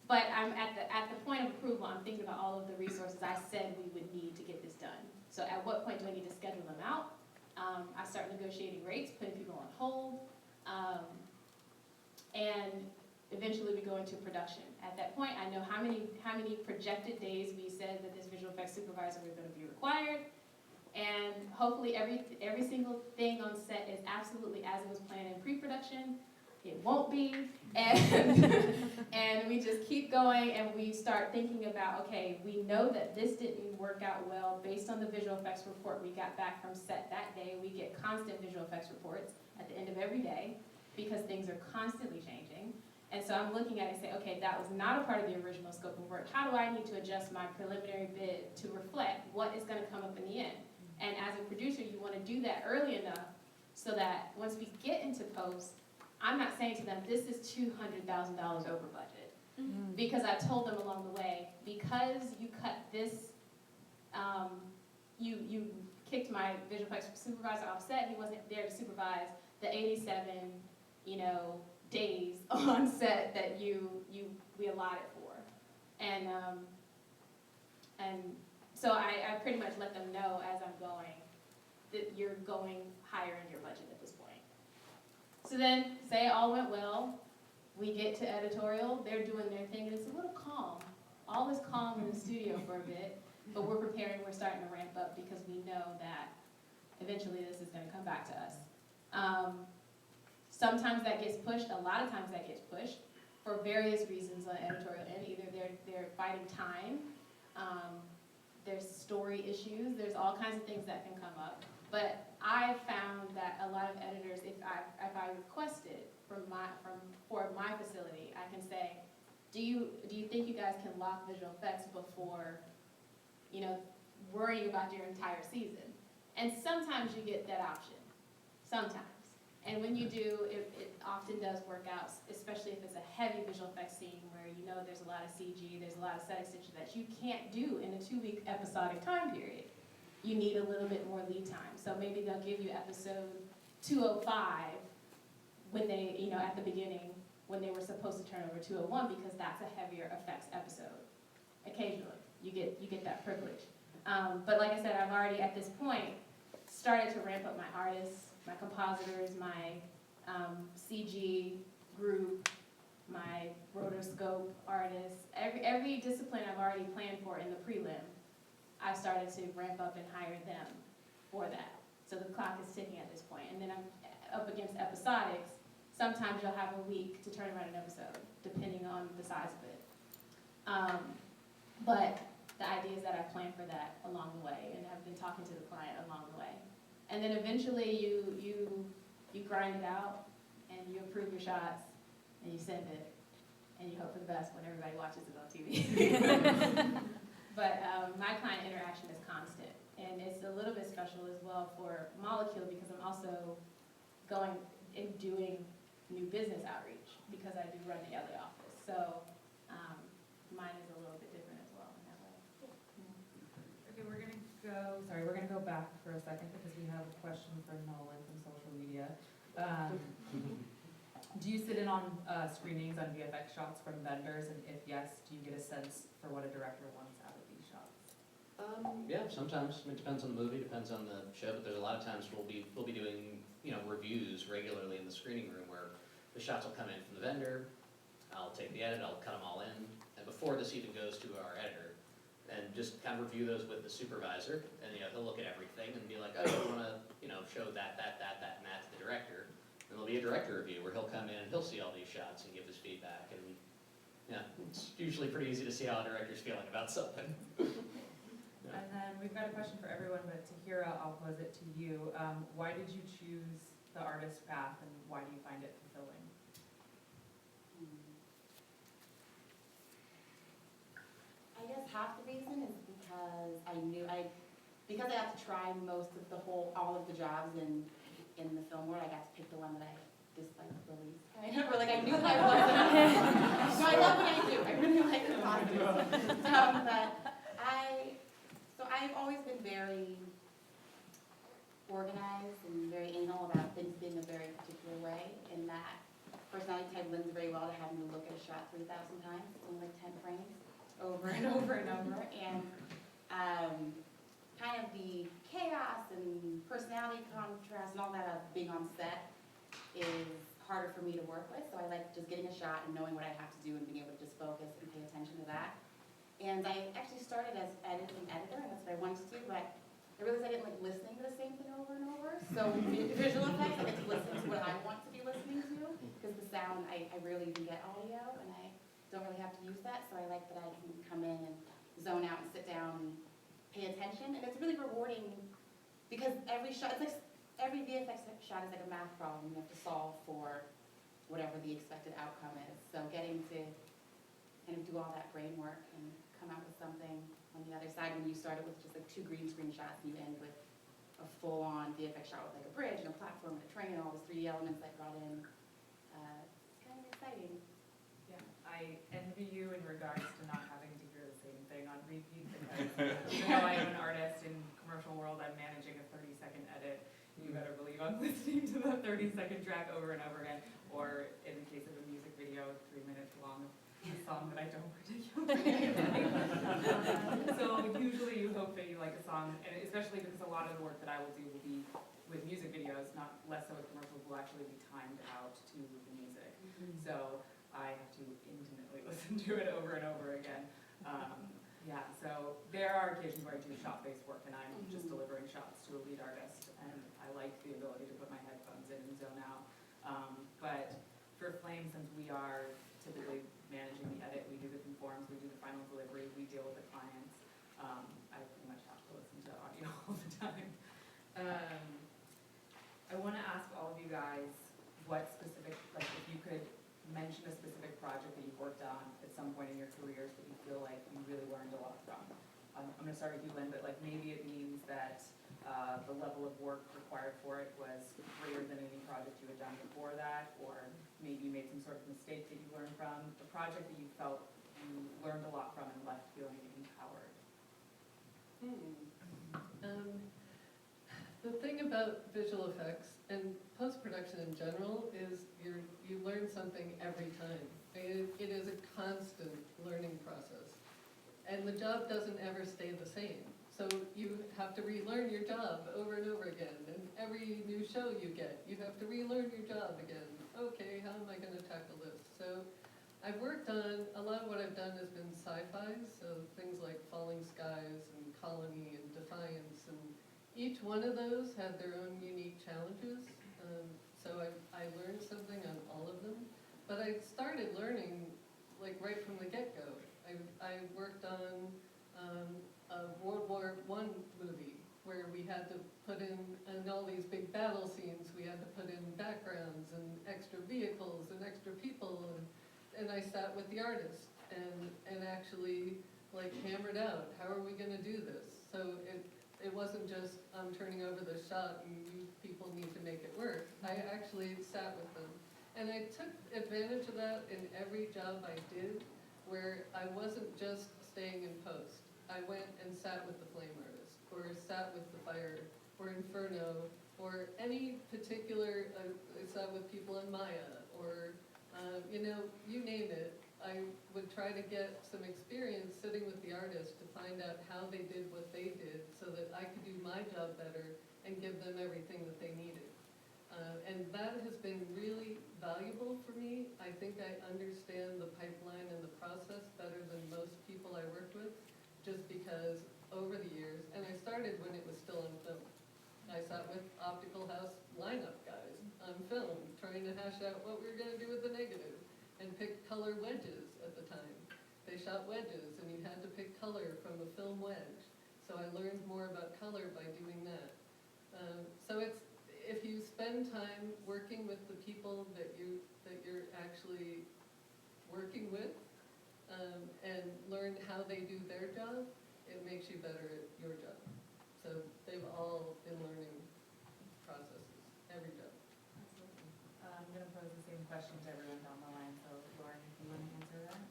But I'm at the point of approval, I'm thinking about all of the resources I said we would need to get this done. So at what point do I need to schedule them out? I start negotiating rates, putting people on hold, and eventually we go into production. At that point, I know how many projected days we said that this visual effects supervisor was going to be required, and hopefully every single thing on set is absolutely as it was planned in pre-production. It won't be, and we just keep going, and we start thinking about, okay, we know that this didn't work out well based on the visual effects report we got back from set that day. We get constant visual effects reports at the end of every day because things are constantly changing. And so I'm looking at it and say, okay, that was not a part of the original scope of work. How do I need to adjust my preliminary bid to reflect what is going to come up in the end? And as a producer, you want to do that early enough so that once we get into post, I'm not saying to them, this is $200,000 over budget. Mm-hmm. Because I told them along the way, because you cut this, you kicked my visual effects supervisor off set, he wasn't there to supervise the 87, days on set that we allotted for. And And so I pretty much let them know as I'm going that you're going higher in your budget at this point. So then, say all went well, we get to editorial, they're doing their thing, and it's a little calm. All is calm in the studio for a bit, but we're preparing, we're starting to ramp up because we know that eventually this is gonna come back to us. Sometimes that gets pushed, a lot of times that gets pushed for various reasons on editorial end. Either they're fighting time, there's story issues, there's all kinds of things that can come up. But I found that a lot of editors, if I request it for my facility, I can say, do you think you guys can lock visual effects before, worrying about your entire season? And sometimes you get that option, sometimes. And when you do, it often does work out, especially if it's a heavy visual effects scene where there's a lot of CG, there's a lot of set extension that you can't do in a 2-week episodic time period. You need a little bit more lead time. So maybe they'll give you episode 205 when they, at the beginning, when they were supposed to turn over 201 because that's a heavier effects episode. Occasionally, you get that privilege. But like I said, I've already at this point started to ramp up my artists, my compositors, my CG group, my rotoscope artists. Every discipline I've already planned for in the prelim, I've started to ramp up and hire them for that. So the clock is ticking at this point. And then I'm up against episodics. Sometimes you'll have a week to turn around an episode, depending on the size of it. But the idea is that I plan for that along the way and have been talking to the client along the way. And then eventually you grind it out and you approve your shots and you send it and you hope for the best when everybody watches it on TV. But my client interaction is constant, and it's a little bit special as well for Molecule because I'm also going and doing new business outreach because I do run the LA office. So mine is a little bit different as well in that way. Okay, we're gonna go back for a second because we have a question for Nolan from social media. Do you sit in on screenings on VFX shots from vendors, and if yes, do you get a sense for what a director wants out of these shots? Yeah, sometimes. It depends on the movie, depends on the show, but there's a lot of times we'll be doing, reviews regularly in the screening room where the shots will come in from the vendor, I'll take the edit, I'll cut them all in, and before this even goes to our editor, and just kind of review those with the supervisor, and he'll look at everything and be like, oh, you want to, show that, and that to the director. And there'll be a director review where he'll come in and he'll see all these shots and give his feedback, and it's usually pretty easy to see how a director's feeling about something. And then we've got a question for everyone, but Tahira, I'll pose it to you. Why did you choose the artist path, and why do you find it fulfilling? I guess half the reason is because because I got to try most of all of the jobs in the film world, I got to pick the one that I disliked the least. I never, I knew I wasn't. So I love what I do. I really like the positives. But I've always been very organized and very anal about things being a very particular way, and that personality type lends very well to having to look at a shot 3,000 times, only 10 frames, over and over and over. And kind of the chaos and personality contrast and all that of being on set is harder for me to work with, so I like just getting a shot and knowing what I have to do and being able to just focus and pay attention to that. And I actually started as editor, and that's what I wanted to do, but I realized I didn't like listening to the same thing over and over. So visual effects, I like to listen to what I want to be listening to, because the sound, I rarely even get audio, and I don't really have to use that, so I like that I can come in and zone out and sit down and pay attention, and it's really rewarding because every shot, it's like every VFX shot is like a math problem you have to solve for whatever the expected outcome is. So getting to kind of do all that brain work and come out with something on the other side when you started with just like 2 green screen shots and you end with a full-on VFX shot with like a bridge and a platform and a train and all those 3D elements that brought in, it's kind of exciting. Yeah, I envy you in regards to not having to hear the same thing on repeat, because even though I am an artist in commercial world, I'm managing a 30-second edit. You better believe I'm listening to the 30-second track over and over again, or in the case of a music video, 3 minutes long a song that I don't particularly like. So usually you hope that you like a song, and especially because a lot of the work that I will do will be with music videos, not less so with commercials, will actually be timed out to the music. So I have to intimately listen to it over and over again. Yeah, so there are occasions where I do shot-based work and I'm just delivering shots to a lead artist, and I like the ability to put my headphones in and zone out. But for Flame, since we are typically managing the edit, we do the conforms, we do the final delivery, we deal with the clients, I pretty much have to listen to audio all the time. I want to ask all of you guys what specific, like if you could mention a specific project that you've worked on at some point in your careers that you feel like you really learned a lot from. I'm going to start with you, Lynn, but like maybe it means that the level of work required for it was greater than any project you had done before that, or maybe you made some sort of mistake that you learned from, a project that you felt you learned a lot from and left feeling empowered. The thing about visual effects and post-production in general is you learn something every time. It is a constant learning process. And the job doesn't ever stay the same. So you have to relearn your job over and over again. And every new show you get, you have to relearn your job again. Okay, how am I going to tackle this? So I've worked on, a lot of what I've done has been sci-fi, so things like Falling Skies and Colony and Defiance, and each one of those had their own unique challenges. So I learned something on all of them. But I started learning like right from the get-go. I worked on a World War I movie where we had to put in all these big battle scenes, we had to put in backgrounds and extra vehicles and extra people, and I sat with the artist and actually like hammered out, how are we gonna do this? So it wasn't just, I'm turning over the shot and you people need to make it work. I actually sat with them. And I took advantage of that in every job I did, where I wasn't just staying in post. I went and sat with the flame artist, or sat with the fire, or Inferno, or any particular, I sat with people in Maya, or, you name it. I would try to get some experience sitting with the artist to find out how they did what they did so that I could do my job better and give them everything that they needed. And that has been really valuable for me. I think I understand the pipeline and the process better than most people I worked with, just because over the years, and I started when it was still on film. I sat with optical house lineup guys on film, trying to hash out what we were gonna do with the negative, and pick color wedges at the time. They shot wedges, and you had to pick color from a film wedge. So I learned more about color by doing that. So if you spend time working with the people that you're actually working with, and learn how they do their job, it makes you better at your job. So they've all been learning processes, every job. Absolutely. I'm going to pose the same question to everyone down the line, so Lauren, if you want to answer that.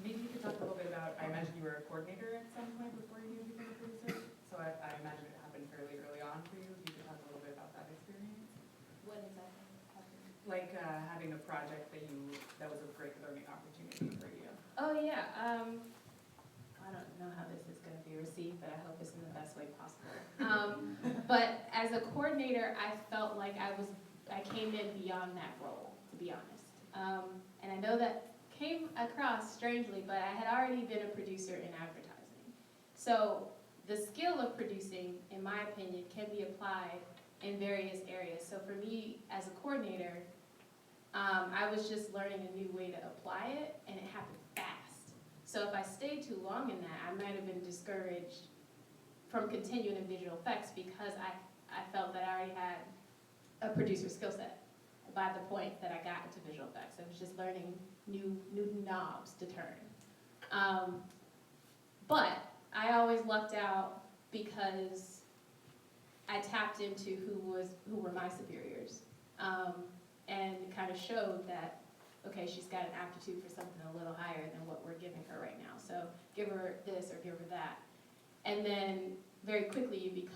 Maybe you could talk a little bit about, I imagine you were a coordinator at some point before you became a producer, so I imagine it happened fairly early on for you. If you could talk a little bit about that experience. What exactly happened? Like having a project that was a great learning opportunity for you. Oh, yeah. I don't know how this is going to be received, but I hope it's in the best way possible. But as a coordinator, I felt like I came in beyond that role, to be honest. And I know that came across strangely, but I had already been a producer in advertising. So the skill of producing, in my opinion, can be applied in various areas. So for me, as a coordinator, I was just learning a new way to apply it, and it happened fast. So if I stayed too long in that, I might have been discouraged from continuing in visual effects because I felt that I already had a producer skill set by the point that I got into visual effects. I was just learning new knobs to turn. But I always lucked out because I tapped into who were my superiors, and kind of showed that, okay, she's got an aptitude for something a little higher than what we're giving her right now. So give her this or give her that. And then very quickly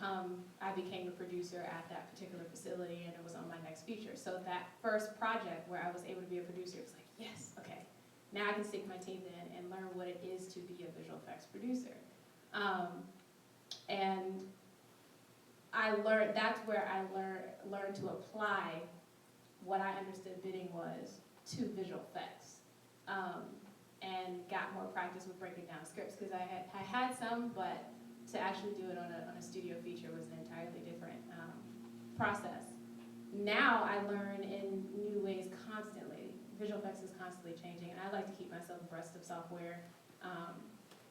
I became a producer at that particular facility, and it was on my next feature. So that first project where I was able to be a producer, it was like, yes, okay, now I can sink my teeth in and learn what it is to be a visual effects producer. And that's where I learned to apply what I understood bidding was to visual effects. And got more practice with breaking down scripts, because I had some, but to actually do it on a studio feature was an entirely different process. Now I learn in new ways constantly. Visual effects is constantly changing, and I like to keep myself abreast of software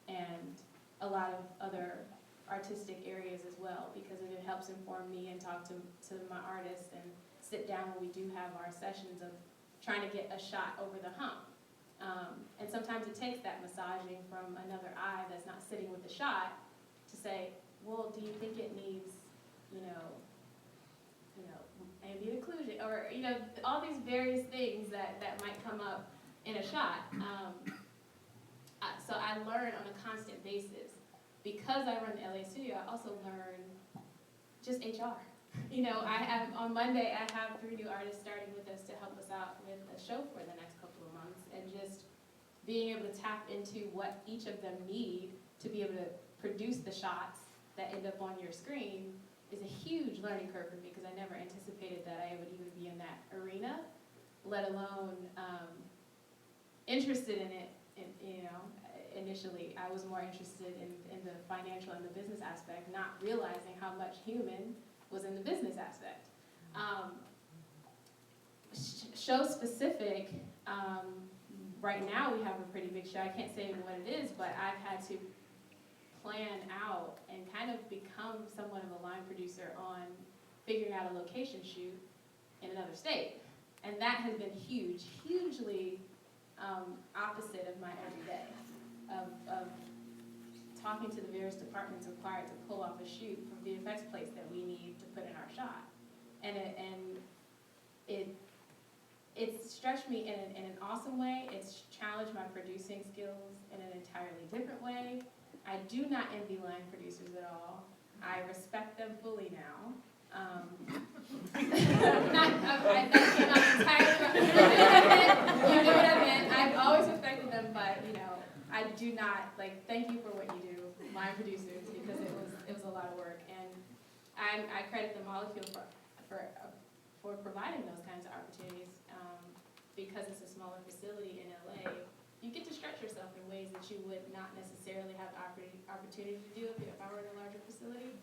and a lot of other artistic areas as well, because it helps inform me and talk to my artists and sit down when we do have our sessions of trying to get a shot over the hump. And sometimes it takes that massaging from another eye that's not sitting with the shot to say, well, do you think it needs, ambient occlusion, or all these various things that might come up in a shot. So I learn on a constant basis. Because I run the LA studio, I also learn just HR. On Monday I have 3 new artists starting with us to help us out with a show for the next couple of months, and just being able to tap into what each of them need to be able to produce the shots that end up on your screen is a huge learning curve for me, because I never anticipated that I would even be in that arena, let alone interested in it. Initially, I was more interested in the financial and the business aspect, not realizing how much human was in the business aspect. Show specific, right now we have a pretty big show. I can't say what it is, but I've had to plan out and kind of become somewhat of a line producer on figuring out a location shoot in another state. And that has been huge, hugely opposite of my everyday, of talking to the various departments required to pull off a shoot for VFX plates that we need to put in our shot. And it's stretched me in an awesome way. It's challenged my producing skills in an entirely different way. I do not envy line producers at all. I respect them fully now. That came out entirely. You know what I meant. I've always respected them, but I do not thank you for what you do, line producers, because it was a lot of work, and I credit the Molecule for providing those kinds of opportunities, because it's a smaller facility in LA. You get to stretch yourself in ways that you would not necessarily have opportunity to do if I were in a larger facility.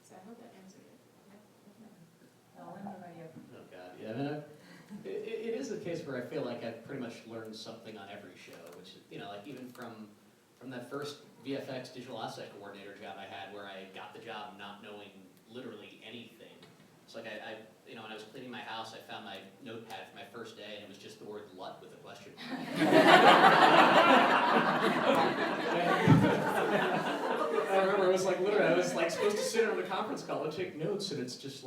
So I hope that answered it. Nolan, what about you? Oh God, yeah. I mean, it is a case where I feel like I've pretty much learned something on every show, which even from that first VFX digital asset coordinator job I had, where I got the job not knowing literally anything. It's like I when I was cleaning my house, I found my notepad for my first day, and it was just the word "LUT" with a question mark. I remember it was literally, I was supposed to sit on a conference call and take notes, and it's just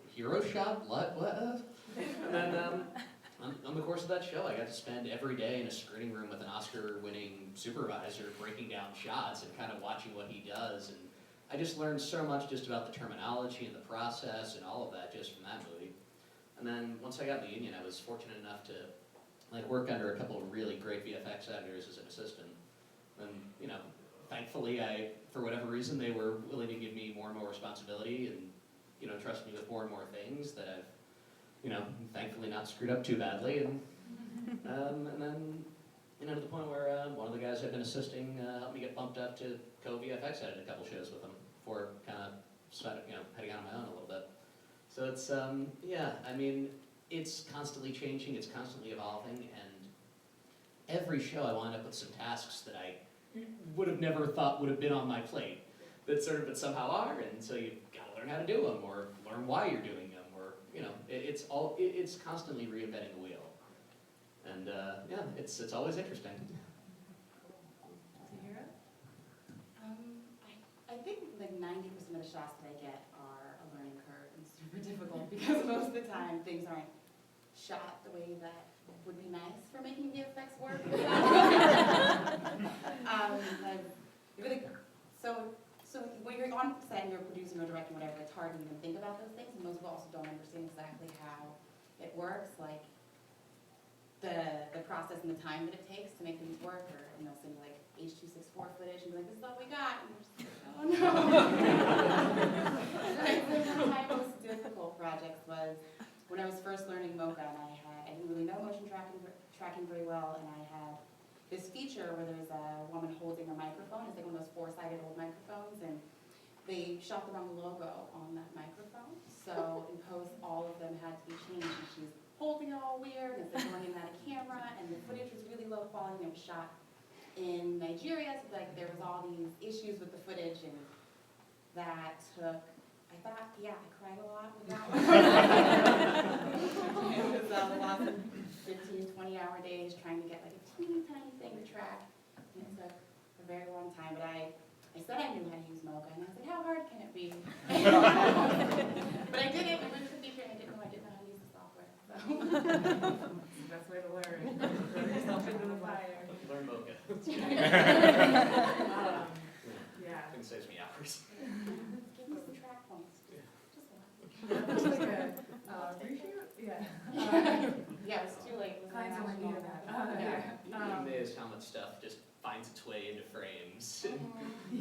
hero shot, LUT, what? And then on the course of that show, I got to spend every day in a screening room with an Oscar-winning supervisor breaking down shots and kind of watching what he does. And I just learned so much just about the terminology and the process and all of that just from that movie. And then once I got in the union, I was fortunate enough to work under a couple of really great VFX editors as an assistant. And thankfully, for whatever reason, they were willing to give me more and more responsibility and trust me with more and more things that I've thankfully not screwed up too badly. And then to the point where one of the guys I've been assisting helped me get bumped up to co-VFX edit a couple shows with him before kind of heading out on my own a little bit. So it's it's constantly changing, it's constantly evolving, and every show I wind up with some tasks that I would have never thought would have been on my plate that but somehow are, and so you've got to learn how to do them or learn why you're doing them, or it's constantly reinventing the wheel. And it's always interesting. Tahira? I think 90% of the shots that I get are a learning curve and super difficult, because most of the time things aren't shot the way that would be nice for making VFX work. So when you're on set and you're producing or directing, whatever, it's hard to even think about those things, and most people also don't understand exactly how it works. The process process and the time that it takes to make things work, or, and they'll send you like H.264 footage and be like, this is all we got, and you're just like, oh no. I think one of my most difficult projects was when I was first learning Mocha, and I didn't really know motion tracking very well, and I had this feature where there's a woman holding a microphone. It's like one of those four-sided old microphones, and they shot the wrong logo on that microphone. So in post, all of them had to be changed, and she was holding it all weird, and it's like going in and out of camera, and the footage was really low quality, and it was shot in Nigeria, so like there was all these issues with the footage, and that took, I thought, yeah, I cried a lot with that one. It was lots of 15, 20-hour days trying to get like a teeny tiny thing to track, and it took a very long time, but I said I knew how to use Mocha, and I was like, how hard can it be? But I did it, I went to the feature, and I didn't know how to use the software, so. That's the best way to learn. Throw yourself into the fire. Learn Mocha. Yeah. It saves me hours. Give me some track points, just one. That's like a reshoot? Yeah. Yeah, it was too late. It was Clients only international. need that. You'd be amazed how much stuff just finds its way into frames.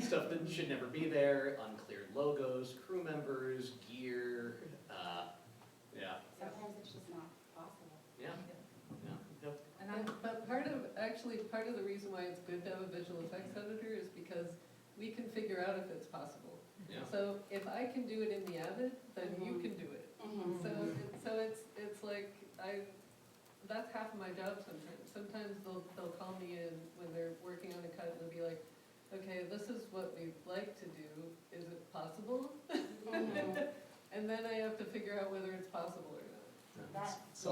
Stuff that should never be there, unclear logos, crew members, gear, yeah. Sometimes it's just not possible. Yeah. And But part of the reason why it's good to have a visual effects editor is because we can figure out if it's possible. Yeah. So if I can do it in the Avid, then you can do it. Mhm. So it's like, that's half of my job sometimes. Sometimes they'll call me in when they're working on a cut, and they'll be like, okay, this is what we'd like to do, is it possible? And then I have to figure out whether it's possible or not. It's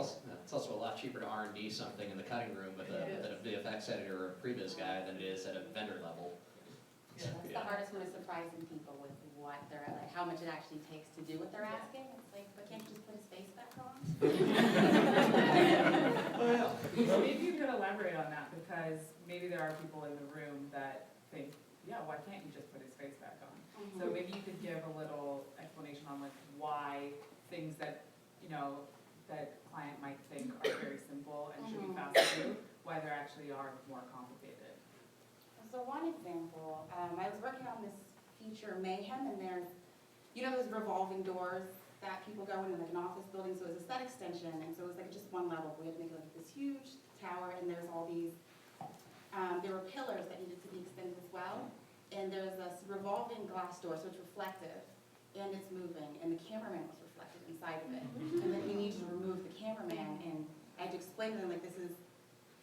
also a lot cheaper to R&D something in the cutting room with a VFX editor or a previs guy than it is at a vendor level. That's the hardest one, is surprising people with what they're, like, how much it actually takes to do what they're asking. It's like, but can't you just put his face back on? so maybe you could elaborate on that, because maybe there are people in the room that think, yeah, why can't you just put his face back on? So maybe you could give a little explanation on like why things that, you know, that client might think are very simple and should be fast to do, why they actually are more complicated. So one example, I was working on this feature Mayhem, and there's, you know those revolving doors that people go in like an office building, so it was a set extension, and so it was like just one level. We had to make like this huge tower, and there's all these, there were pillars that needed to be extended as well, and there's this revolving glass door, so it's reflective, and it's moving, and the cameraman was reflected inside of it, and then we needed to remove the cameraman, and I had to explain to them like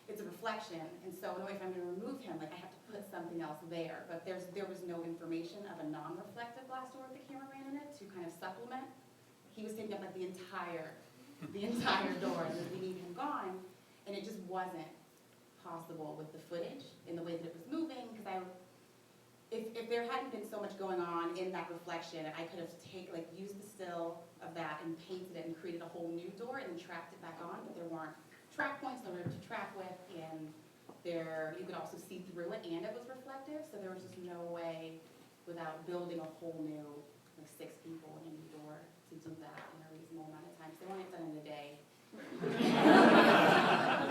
it's a reflection, and so in a way, if I'm going to remove him, like I have to put something else there. But there was no information of a non-reflective glass door with the cameraman in it to kind of supplement. He was taking up like the entire door, and we needed him gone, and it just wasn't possible with the footage in the way that it was moving. Because if there hadn't been so much going on in that reflection, I could have used the still of that and painted it and created a whole new door and then tracked it back on. But there weren't track points in order to track with, and you could also see through it, and it was reflective, so there was just no way, without building a whole new, like 6 people in a new door, to do that in a reasonable amount of time. So they want it done in a day.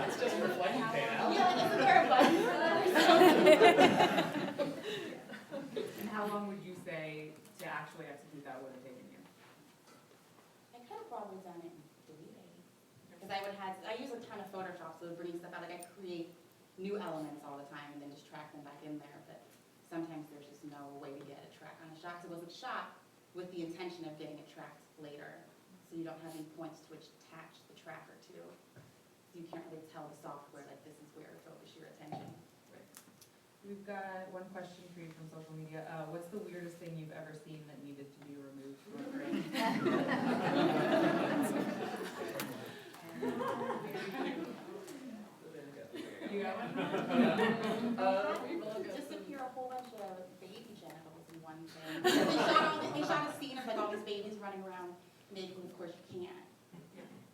It's just reflecting panel. Yeah, isn't there a button for that? And how long would you say to actually execute that would have taken you? I could have probably done it in 3 days. Because I use a ton of Photoshop, so bringing stuff out, like I create new elements all the time and then just track them back in there, but sometimes there's just no way to get a track on a shot, because it wasn't shot with the intention of getting it tracked later, so you don't have any points to which attach the tracker to. So you can't really tell the software, like, this is where to focus your attention. We've got one question for you from social media. What's the weirdest thing you've ever seen that needed to be removed from a frame? You got one? Disappear a whole bunch of baby genitals in one thing. They shot a scene of like all these babies running around naked, and of course you can't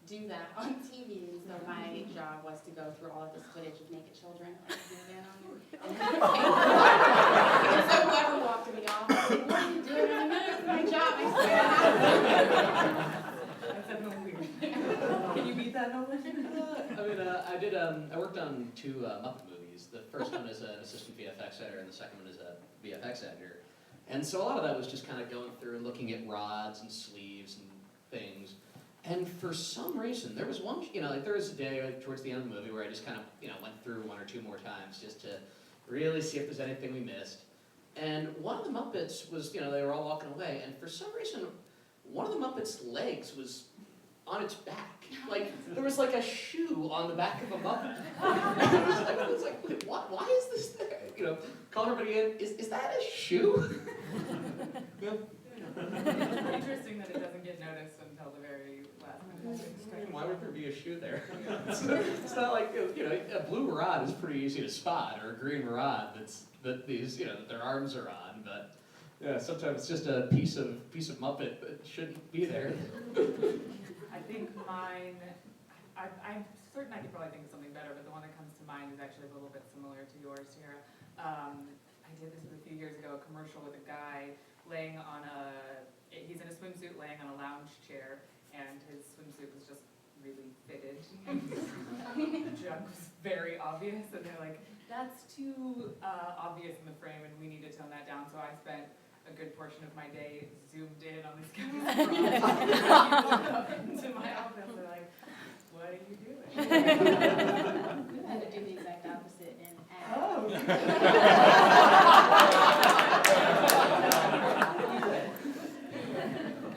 do that on TV. And so my job was to go through all of this footage of naked children, like zoom in on them. And so whoever walked in the office, like, what are you doing? I'm like, it's my job, I swear. That's definitely weird. Can you beat that, Nolan? I I worked on two Muppet movies. The first one is an assistant VFX editor, and the second one is a VFX editor. And so a lot of that was just kind of going through and looking at rods and sleeves and things. And for some reason, there was one, there was a day towards the end of the movie where I just kind of, went through one or two more times just to really see if there's anything we missed. And one of the Muppets was, they were all walking away, and for some reason, one of the Muppets' legs was on its back. Like, there was like a shoe on the back of a Muppet. I was like, what? Why is this there? Call everybody in, is that a shoe? Yeah. Interesting that it doesn't get noticed until the very last minute. Why would there be a shoe there? It's not like, a blue rod is pretty easy to spot, or a green rod that their arms are on, but yeah, sometimes it's just a piece of Muppet that shouldn't be there. I think mine, I'm certain I could probably think of something better, but the one that comes to mind is actually a little bit similar to yours, Tara. I did this a few years ago, a commercial with a guy laying on he's in a swimsuit laying on a lounge chair, and his swimsuit was just really fitted. The junk was very obvious, and they're like, that's too obvious in the frame, and we need to tone that down. So I spent a good portion of my day zoomed in on this guy's bra. People come up into my office, they're like, what are you doing? We had to do the exact opposite in ag. Oh. I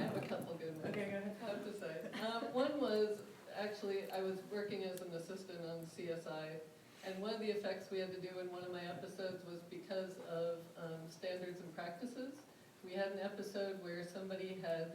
have a couple good ones. Okay, go ahead. I have to say. One was, actually, I was working as an assistant on CSI, and one of the effects we had to do in one of my episodes was because of standards and practices. We had an episode where somebody had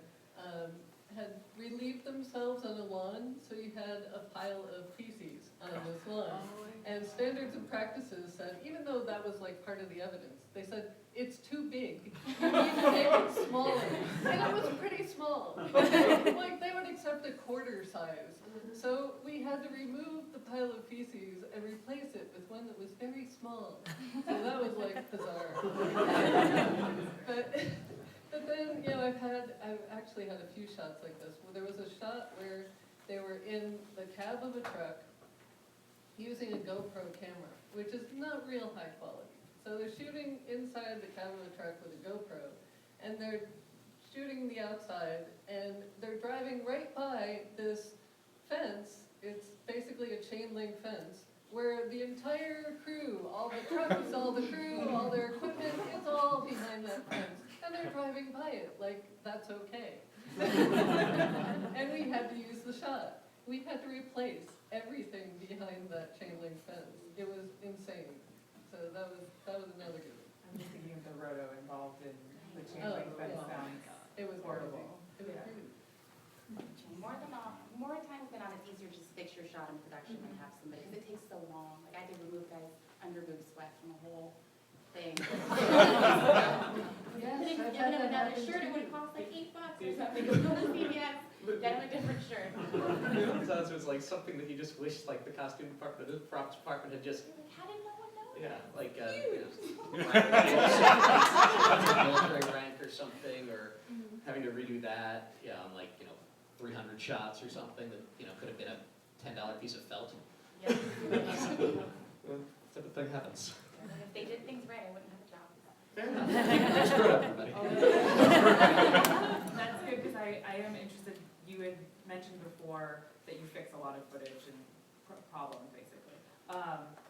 relieved themselves on a lawn, so you had a pile of feces on this lawn. And standards and practices said, even though that was like part of the evidence, they said, it's too big. You need to make it smaller. And it was pretty small. Like, they would accept a quarter size. So we had to remove the pile of feces and replace it with one that was very small. So that was like bizarre. But then, I've actually had a few shots like this. Well, there was a shot where they were in the cab of a truck using a GoPro camera, which is not real high quality. So they're shooting inside the cab of a truck with a GoPro, and they're shooting the outside, and they're driving right by this fence. It's basically a chain link fence, where the entire crew, all the trucks, all the crew, all their equipment, it's all behind that fence. And they're driving by it, like, that's okay. And we had to use the shot. We had to replace everything behind that chain link fence. It was insane. So that was another good one. I'm just thinking of the roto involved in the chain Oh, link fence yeah. sounds It was horrible. It was Yeah. crazy. More times than not, it's easier to just fix your shot in production and have somebody, because it takes so long. Like, I had to remove guys' underboob sweat from the whole thing. Give him another shirt, it would cost like $8 or something. Go to CVS, get him a different shirt. Sometimes it was like something that you just wish like the costume department, the props department had just, You're like, how did no one know? like, military rank or something, or having to redo that, on like, 300 shots or something that, could have been a $10 piece of felt. Yeah. Type of thing happens. If they did things right, I wouldn't have a job. Fair enough. Screw it up, everybody. That's good, because I am interested, you had mentioned before that you fix a lot of footage and problems, basically.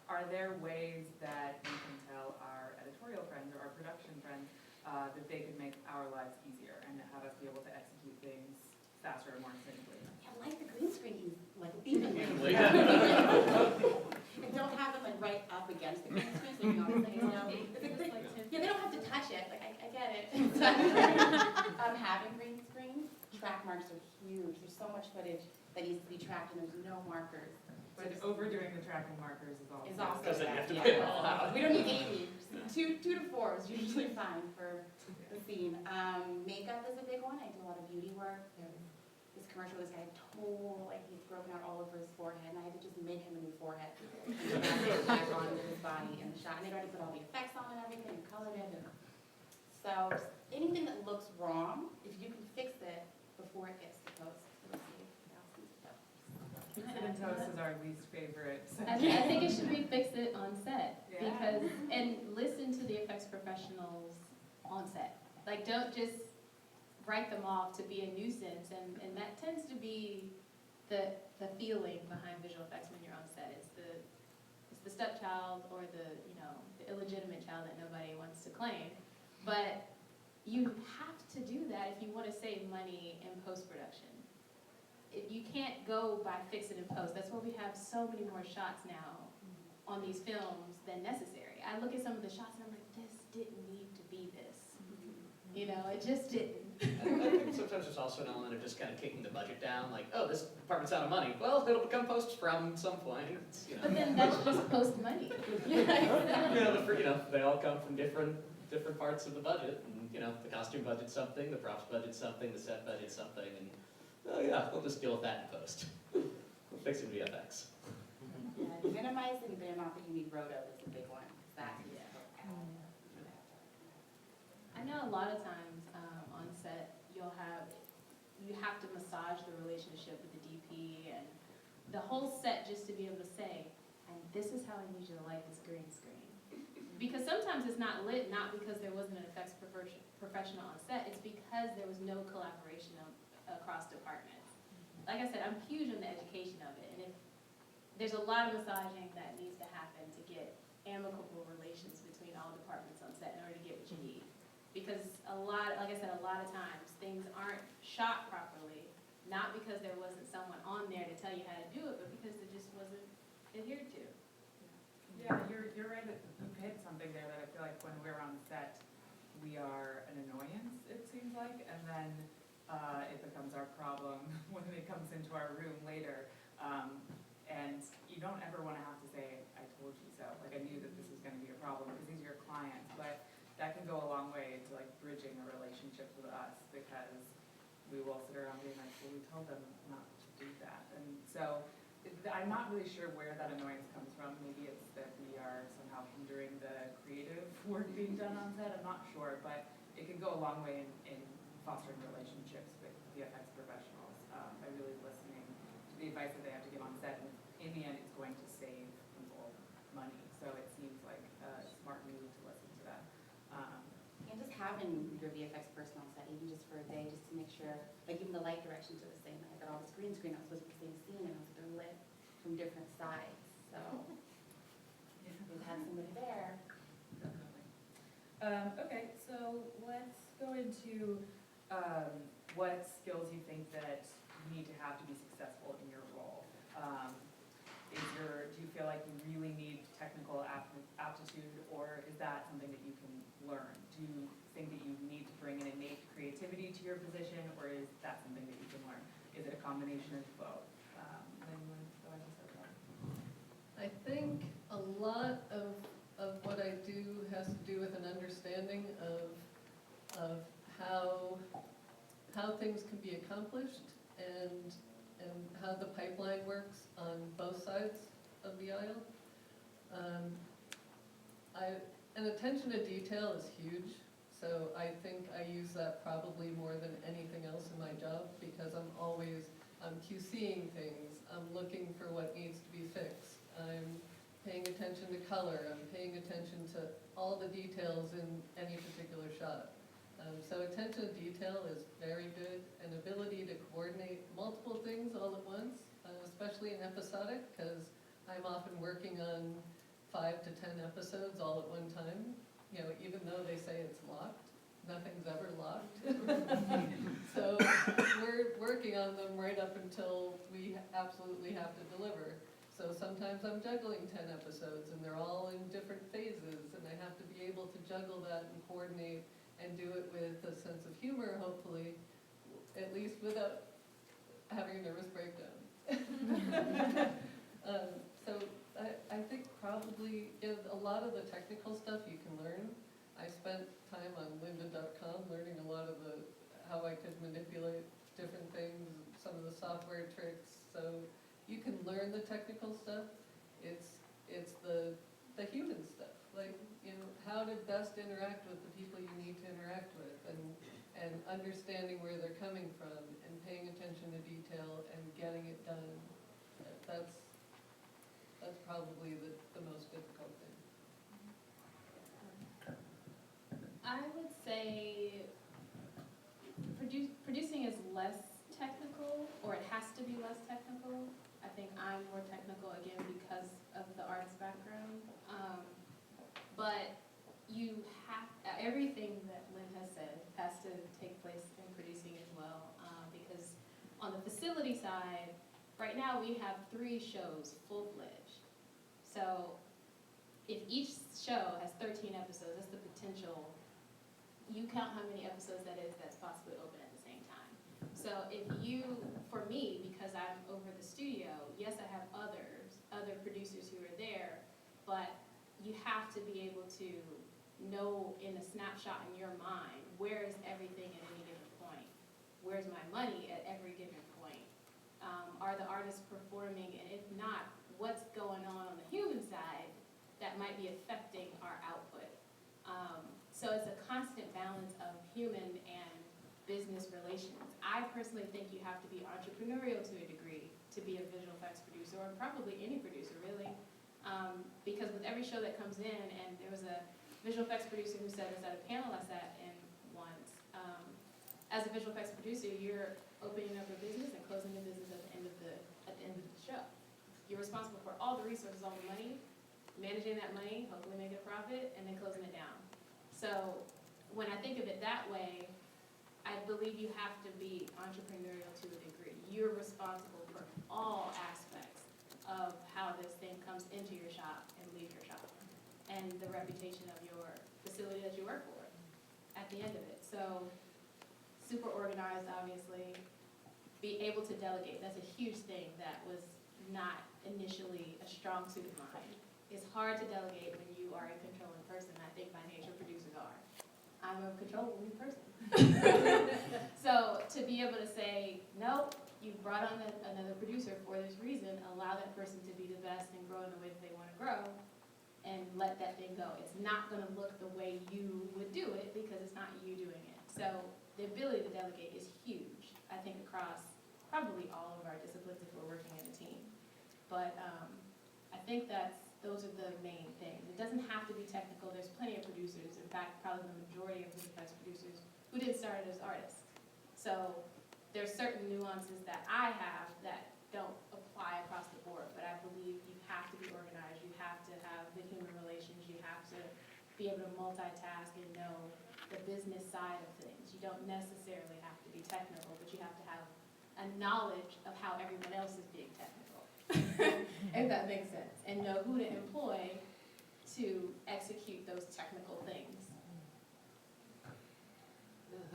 Are there ways that you can tell our editorial friends or our production friends that they could make our lives easier and have us be able to execute things faster and more efficiently? Yeah, like the green screen, like evenly. Yeah. And don't have them like right up against the green screen, so you can always yeah, they don't have to touch it, like I get it. Having green screens, track marks are huge. There's so much footage that needs to be tracked and there's no markers. But overdoing the tracking markers is also. Is also Because then you have to bad, pay it all out. We don't need 80, two to 4 is usually fine for the scene. Makeup is a big one. I do a lot of beauty work. There was this commercial, this guy had he's broken out all over his forehead, and I had to just make him a new forehead. And wrap it back onto his body in the shot. And they'd already put all the effects on and everything, and colored it. And so anything that looks wrong, if you can fix it before it gets to post, it'll save thousands of dollars. Fix It in Toast is our least favorite. I think it should be Fix It on set, Yeah. because, and listen to the effects professionals on set. Like, don't just write them off to be a nuisance, and that tends to be the feeling behind visual effects when you're on set. It's the stepchild or the illegitimate child that nobody wants to claim. But you have to do that if you want to save money in post-production. If you can't go by Fix It in post. That's why we have so many more shots now on these films than necessary. I look at some of the shots and I'm like, this didn't need to be this. It just didn't. I think sometimes there's also an element of just kind of kicking the budget down, like, oh, this department's out of money. Well, it'll become post from some point. But then that's just post money. They all come from different parts of the budget, and the costume budget's something, the props budget's something, the set budget's something, and oh yeah, we'll just deal with that in post. We'll fix it in VFX. Yeah, minimizing the amount that you need roto is a big one, because that can I know a lot of times on set, you have to massage the relationship with the DP and the whole set just to be able to say, and this is how I need you to light this green screen. Because sometimes it's not lit, not because there wasn't an effects professional on set, it's because there was no collaboration across departments. Like I said, I'm huge on the education of it, and if there's a lot of massaging that needs to happen to get amicable relations between all departments on set in order to get what you need. Because like I said, a lot of times, things aren't shot properly, not because there wasn't someone on there to tell you how to do it, but because it just wasn't adhered to. Yeah, you're right, you hit something there that I feel like when we're on set, we are an annoyance, it seems like, and then it becomes our problem when it comes into our room later. And you don't ever want to have to say, I told you so, like I knew that this was going to be a problem, because these are your clients, but that can go a long way to like bridging a relationship with us, because we will sit around being like, well, we told them not to do that. And so I'm not really sure where that annoyance comes from. Maybe it's that we are somehow hindering the creative work being done on set. I'm not sure, but it can go a long way in fostering relationships with VFX professionals by really listening to the advice that they have to give on set. And in the end, it's going to save people money. So it seems like a smart move to listen to that. And just having your VFX person on set, even just for a day, just to make sure, like even the light directions are the same. Like I got all this green screen, I was supposed to be the same scene, and they're lit from different sides. So we've had somebody there. Definitely. Okay, so let's go into what skills you think that you need to have to be successful in your role. Do you feel like you really need technical aptitude, or is that something that you can learn? Do you think that you need to bring an innate creativity to your position, or is that something that you can learn? Is it a combination of both? Anyone go ahead and start that? I think a lot of what I do has to do with an understanding of how things can be accomplished and how the pipeline works on both sides of the aisle. And attention to detail is huge, so I think I use that probably more than anything else in my job, because I'm QCing things, I'm looking for what needs to be fixed, I'm paying attention to color, I'm paying attention to all the details in any particular shot. So attention to detail is very good, and ability to coordinate multiple things all at once, especially in episodic, because I'm often working on 5 to 10 episodes all at one time. Even though they say it's locked, nothing's ever locked. So we're working on them right up until we absolutely have to deliver. So sometimes I'm juggling 10 episodes and they're all in different phases, and I have to be able to juggle that and coordinate and do it with a sense of humor, hopefully, at least without having a nervous breakdown. So I think probably a lot of the technical stuff you can learn. I spent time on lynda.com learning a lot of how I could manipulate different things, some of the software tricks. So you can learn the technical stuff. It's the human stuff, like how to best interact with the people you need to interact with, and understanding where they're coming from, and paying attention to detail and getting it done. that's probably the most difficult thing. I would say producing is less technical, or it has to be less technical. I think I'm more technical again because of the artist background. But you have, everything that Lynn has said has to take place in producing as well. Because on the facility side, right now we have 3 shows full-fledged. So if each show has 13 episodes, that's the potential. You count how many episodes that is that's possibly open at the same time. So if you, for me, because I'm over the studio, yes, I have other producers who are there, but you have to be able to know in a snapshot in your mind, where is everything at any given point? Where's my money at every given point? Are the artists performing? And if not, what's going on the human side that might be affecting our output? So it's a constant balance of human and business relations. I personally think you have to be entrepreneurial to a degree to be a visual effects producer, or probably any producer really. Because with every show that comes in, and there was a visual effects producer who said this at a panel I sat in once, as a visual effects producer, you're opening up a business and closing the business at the end of the show. You're responsible for all the resources, all the money, managing that money, hopefully making a profit, and then closing it down. So when I think of it that way, I believe you have to be entrepreneurial to a degree. You're responsible for all aspects of how this thing comes into your shop and leave your shop, and the reputation of your facility that you work for at the end of it. So super organized, obviously. Be able to delegate. That's a huge thing that was not initially a strong suit of mine. It's hard to delegate when you are a controlling person. I think by nature producers are. I'm a controlling person. So to be able to say, no, you brought on another producer for this reason, allow that person to be the best and grow in the way that they want to grow, and let that thing go. It's not going to look the way you would do it because it's not you doing it. So the ability to delegate is huge, I think, across probably all of our disciplines if we're working in a team. But I think those are the main things. It doesn't have to be technical. There's plenty of producers, in fact, probably the majority of visual effects producers who didn't start as artists. So there's certain nuances that I have that don't apply across the board, but I believe you have to be organized. You have to have the human relations. You have to be able to multitask and know the business side of things. You don't necessarily have to be technical, but you have to have a knowledge of how everyone else is being technical. If that makes sense, and know who to employ to execute those technical things.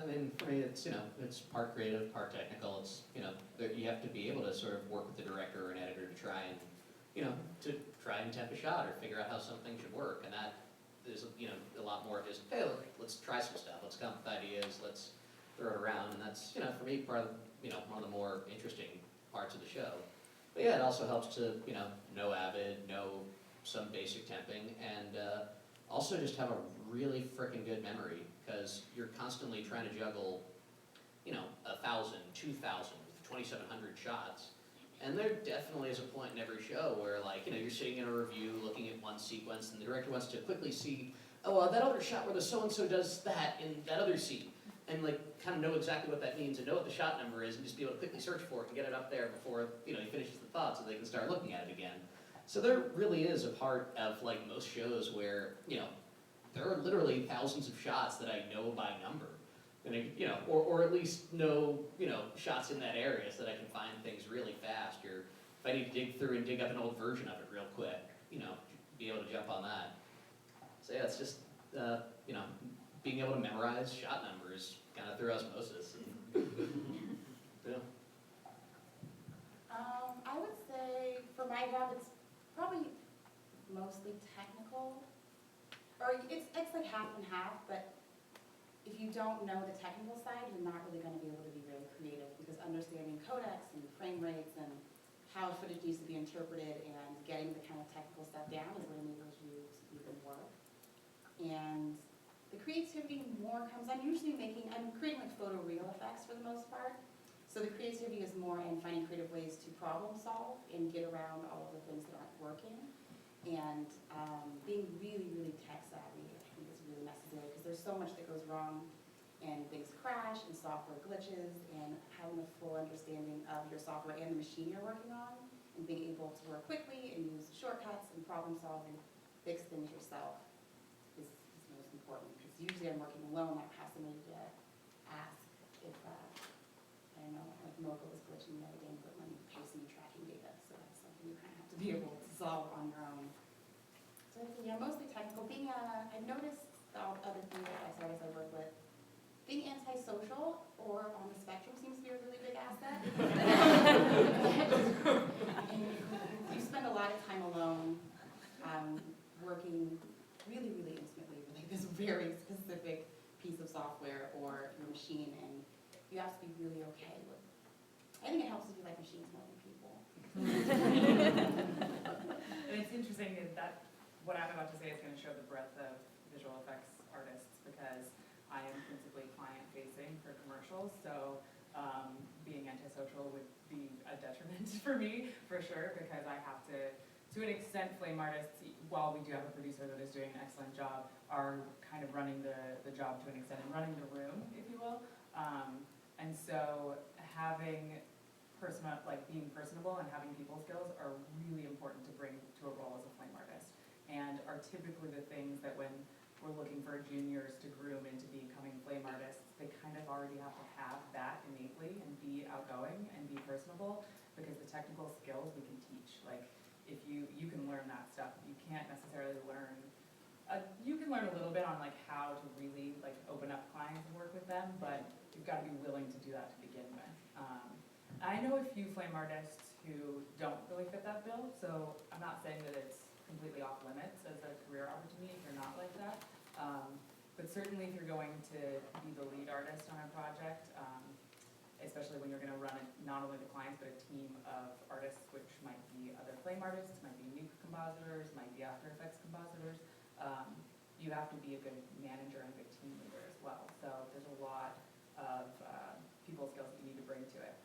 I mean, for me, it's, it's part creative, part technical. It's, you have to be able to sort of work with the director or an editor to try and, to try and temp a shot or figure out how something should work. And that is, a lot more of just, hey, look, let's try some stuff. Let's come up with ideas. Let's throw it around. And that's, for me, part of, one of the more interesting parts of the show. But yeah, it also helps to, know Avid, know some basic temping, and also just have a really freaking good memory, because you're constantly trying to juggle, 1,000, 2,000, 2,700 shots. And there definitely is a point in every show where, like, you're sitting in a review looking at one sequence, and the director wants to quickly see, oh, that other shot where the so-and-so does that in that other scene. And kind of know exactly what that means and know what the shot number is and just be able to quickly search for it and get it up there before, he finishes the thought so they can start looking at it again. So there really is a part of, most shows where, there are literally thousands of shots that I know by number. And, or at least know, shots in that area so that I can find things really fast. Or if I need to dig through and dig up an old version of it real quick, be able to jump on that. So yeah, it's just, being able to memorize shot numbers kind of through osmosis. And, yeah. I would say for my job, it's probably mostly technical, or it's like half and half, but if you don't know the technical side, you're not really going to be able to be really creative, because understanding codecs and frame rates and how footage needs to be interpreted and getting the kind of technical stuff down is what enables you to even work. And the creativity more comes, I'm creating like photoreal effects for the most part. So the creativity is more in finding creative ways to problem solve and get around all of the things that aren't working. And being really, really tech savvy, I think is really necessary because there's so much that goes wrong and things crash and software glitches, and having a full understanding of your software and the machine you're working on and being able to work quickly and use shortcuts and problem solve and fix things yourself is most important. Because usually I'm working alone, I have somebody to ask if, I don't know, like Mocha was glitching the other day and put my pacing and tracking data, so that's something you kind of have to be able to solve on your own. So yeah, mostly technical. I've noticed all the other things that artists I work with, being antisocial or on the spectrum seems to be a really big asset. You spend a lot of time alone, working really, really intimately with like this very specific piece of software or your machine, and you have to be really okay with. I think it helps if you like machines more than people. And it's interesting that what I'm about to say is going to show the breadth of visual effects artists, because I am principally client-facing for commercials, so being antisocial would be a detriment for me, for sure, because I have to an extent, flame artists, while we do have a producer that is doing an excellent job, are kind of running the job to an extent and running the room, if you will. And so having being personable and having people skills are really important to bring to a role as a flame artist, and are typically the things that when we're looking for juniors to groom into becoming flame artists, they kind of already have to have that innately and be outgoing and be personable, because the technical skills we can teach. Like, if you can learn that stuff, you can't necessarily learn, you can learn a little bit on like how to really like open up clients and work with them, but you've got to be willing to do that to begin with. I know a few flame artists who don't really fit that bill, so I'm not saying that it's completely off limits as a career opportunity if you're not like that. But certainly if you're going to be the lead artist on a project, especially when you're going to run not only the clients but a team of artists, which might be other flame artists, might be Nuke compositors, might be After Effects compositors, you have to be a good manager and a good team leader as well. So there's a lot of people skills that you need to bring to it.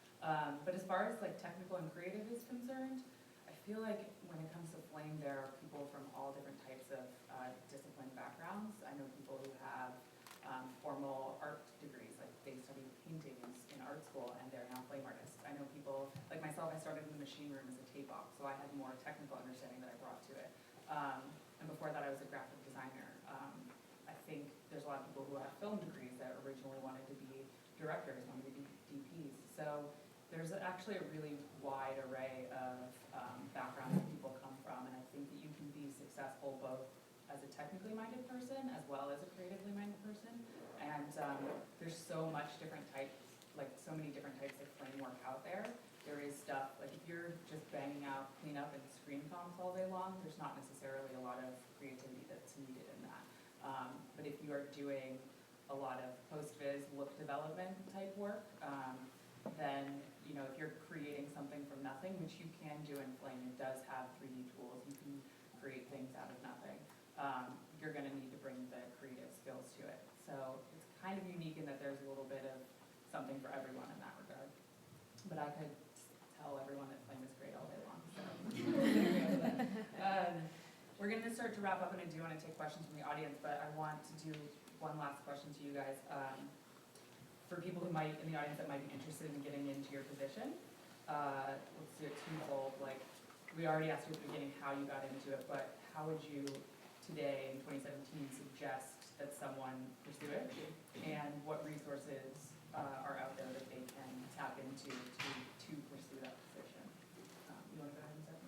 But as far as like technical and creative is concerned, I feel like when it comes to flame, there are people from all different types of discipline backgrounds. I know people who have formal art degrees, like they studied painting in art school and they're now flame artists. I know people, like myself, I started in the machine room as a tape op, so I had more technical understanding that I brought to it. And before that I was a graphic designer. I think there's a lot of people who have film degrees that originally wanted to be directors, wanted to be DPs. So there's actually a really wide array of backgrounds that people come from, and I think that you can be successful both as a technically minded person as well as a creatively minded person. And there's so much different types, like so many different types of flame work out there. There is stuff, like if you're just banging out cleanup and screen comps all day long, there's not necessarily a lot of creativity that's needed in that. But if you are doing a lot of post-viz look development type work, then if you're creating something from nothing, which you can do in Flame, it does have 3D tools, you can create things out of nothing. You're going to need to bring the creative skills to it. So it's kind of unique in that there's a little bit of something for everyone in that regard. But I could tell everyone that Flame is great all day long. So we're going to start to wrap up, and I do want to take questions from the audience, but I want to do one last question to you guys. For people who might, in the audience that might be interested in getting into your position, let's do it twofold. Like, we already asked you at the beginning how you got into it, but how would you today in 2017 suggest that someone pursue it, and what resources are out there that they can tap into to pursue that position? You want to go ahead and start?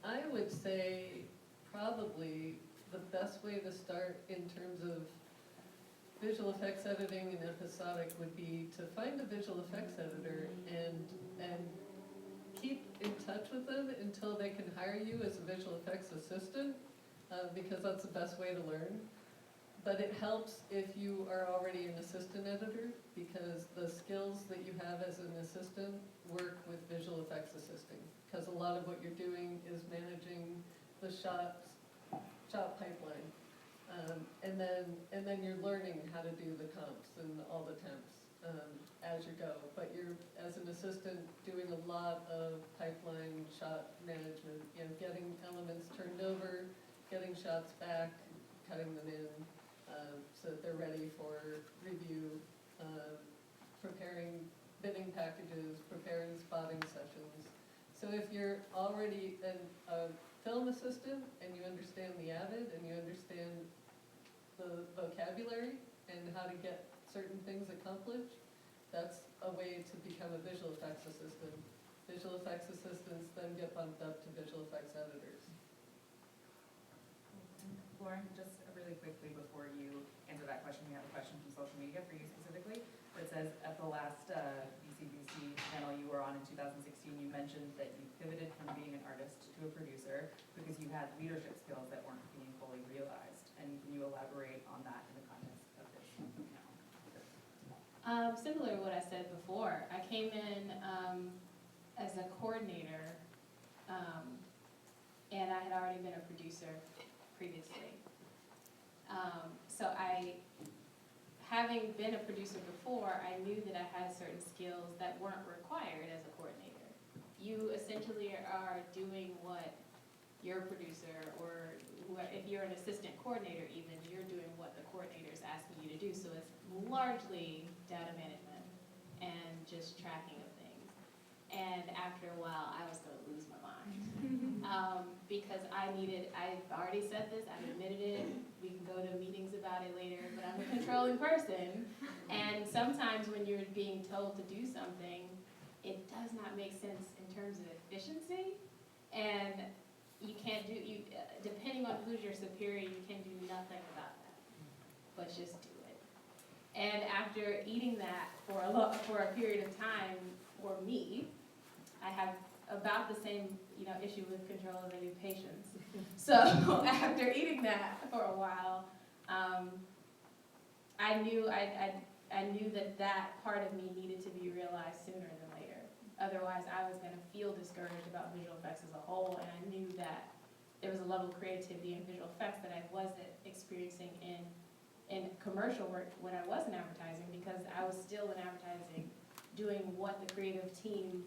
I would say probably the best way to start in terms of visual effects editing and episodic would be to find a visual effects editor and keep in touch with them until they can hire you as a visual effects assistant, because that's the best way to learn. But it helps if you are already an assistant editor, because the skills that you have as an assistant work with visual effects assisting, because a lot of what you're doing is managing the shot pipeline. And then you're learning how to do the comps and all the temps. as you go, but you're, as an assistant, doing a lot of pipeline shot management, you know, getting elements turned over, getting shots back, cutting them in, so that they're ready for review, preparing bidding packages, preparing spotting sessions. So if you're already a film assistant and you understand the Avid and you understand the vocabulary and how to get certain things accomplished, that's a way to become a visual effects assistant. Visual effects assistants then get bumped up to visual effects editors. Lauren, just really quickly before you answer that question, we have a question from social media for you specifically. It says, at the last VCBC panel you were on in 2016, you mentioned that you pivoted from being an artist to a producer because you had leadership skills that weren't being fully realized. And can you elaborate on that in the context of this panel? Similar to what I said before, I came in as a coordinator, and I had already been a producer previously. So having been a producer before, I knew that I had certain skills that weren't required as a coordinator. You essentially are doing what your producer, or if you're an assistant coordinator even, you're doing what the coordinator is asking you to do. So it's largely data management and just tracking of things. And after a while, I was going to lose my mind. Because I've already said this, I've admitted it, we can go to meetings about it later, but I'm a controlling person. And sometimes when you're being told to do something, it does not make sense in terms of efficiency. And you can't do, depending on who's your superior, you can do nothing about that, but just do it. And after eating that for a period of time, for me, I have about the same, issue with control as I do patience. So after eating that for a while, I knew that part of me needed to be realized sooner than later. Otherwise, I was going to feel discouraged about visual effects as a whole, and I knew that there was a level of creativity in visual effects that I wasn't experiencing in commercial work when I was in advertising, because I was still in advertising doing what the creative team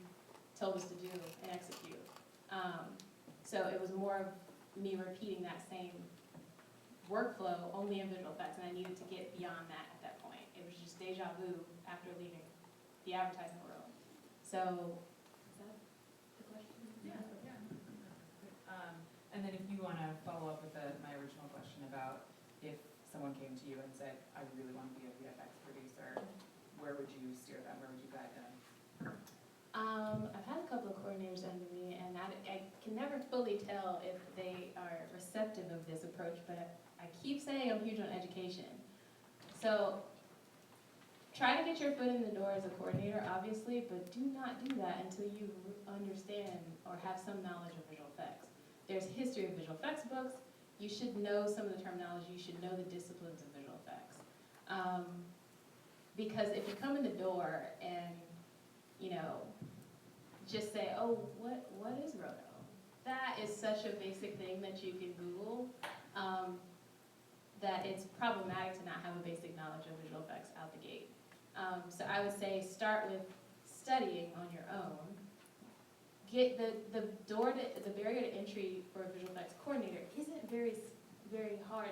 told us to do and execute. So it was more of me repeating that same workflow only in visual effects, and I needed to get beyond that at that point. It was just deja vu after leaving the advertising world. So, is that the question? Yeah. And then if you want to follow up with my original question about if someone came to you and said, I really want to be a VFX producer, where would you steer them? Where would you guide them? I've had a couple of coordinators under me, and I can never fully tell if they are receptive of this approach, but I keep saying I'm huge on education. So try to get your foot in the door as a coordinator, obviously, but do not do that until you understand or have some knowledge of visual effects. There's a history of visual effects books. You should know some of the terminology. You should know the disciplines of visual effects. Because if you come in the door and, just say, oh, what is roto? That is such a basic thing that you can Google, that it's problematic to not have a basic knowledge of visual effects out the gate. So I would say start with studying on your own. Get the barrier to entry for a visual effects coordinator isn't very, very hard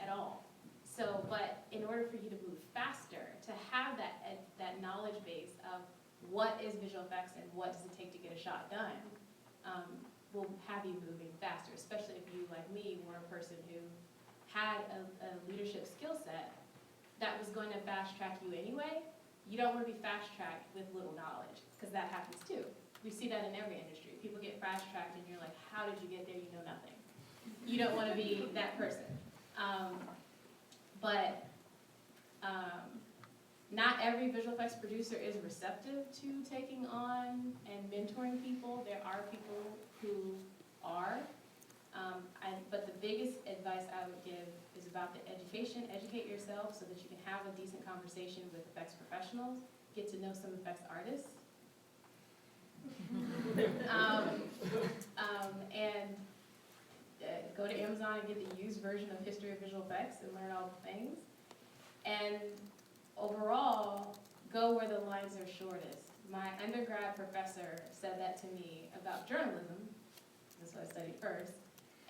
at all. So, but in order for you to move faster, to have that knowledge base of what is visual effects and what does it take to get a shot done, will have you moving faster, especially if you, like me, were a person who had a leadership skill set that was going to fast track you anyway. You don't want to be fast tracked with little knowledge, because that happens too. We see that in every industry. People get fast tracked and you're like, how did you get there? You know nothing. You don't want to be that person. Not every visual effects producer is receptive to taking on and mentoring people. There are people who are. But the biggest advice I would give is about the education. Educate yourself so that you can have a decent conversation with effects professionals. Get to know some effects artists. And go to Amazon and get the used version of History of Visual Effects and learn all the things. And overall, go where the lines are shortest. My undergrad professor said that to me about journalism. That's what I studied first.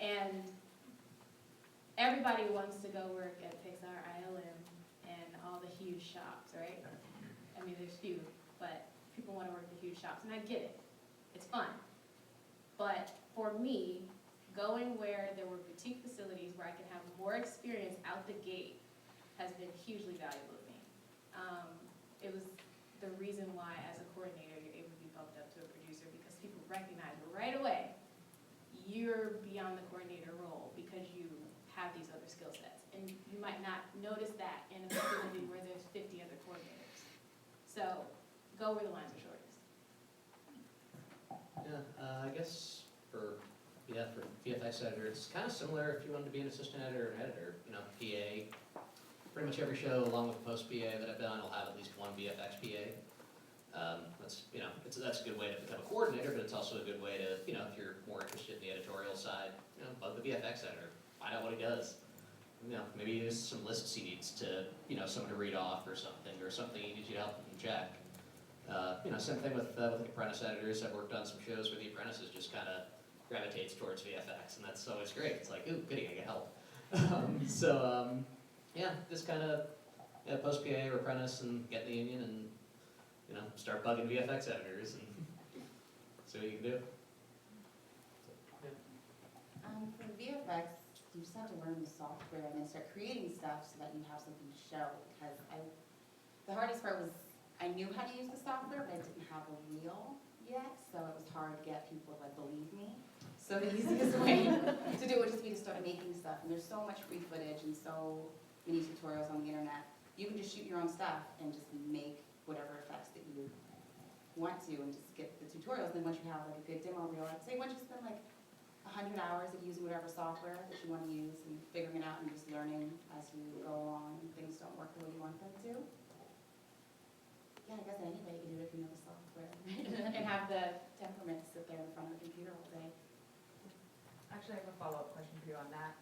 And everybody wants to go work at Pixar, ILM, and all the huge shops, right? I mean, there's few, but people want to work at huge shops, and I get it. It's fun. But for me, going where there were boutique facilities where I could have more experience out the gate has been hugely valuable to me. It was the reason why, as a coordinator, you're able to be bumped up to a producer, because people recognize right away you're beyond the coordinator role because you have these other skill sets. And you might not notice that in a facility where there's 50 other coordinators. So go where the lines are shortest. Yeah, I guess for VFX editor, it's kind of similar if you wanted to be an assistant editor or an editor. You know, PA. Pretty much every show, along with post PA that I've done, will have at least one VFX PA. That's a good way to become a coordinator, but it's also a good way to, if you're more interested in the editorial side, bug the VFX editor, find out what he does. Maybe there's some lists he needs to, someone to read off or something he needs you to help him check. Same thing with apprentice editors. I've worked on some shows where the apprentices just kind of gravitates towards VFX, and that's always great. It's like, ooh, goody, I get help. Just kind of post PA or apprentice and get in the union and start bugging VFX editors and see what you can do. For VFX, you just have to learn the software and then start creating stuff so that you have something to show. Because the hardest part was I knew how to use the software, but I didn't have a reel yet, so it was hard to get people to believe me. So the easiest way to do it would just be to start making stuff. And there's so much free footage and so many tutorials on the internet. You can just shoot your own stuff and just make whatever effects that you want to and just get the tutorials. Then once you have a good demo reel, I'd say once you spend 100 hours of using whatever software that you want to use and figuring it out and just learning as you go along and things don't work the way you want them to. Yeah, I guess anybody can do it if you know the software and have the temperament to sit there in front of the computer all day. Actually, I have a follow-up question for you on that.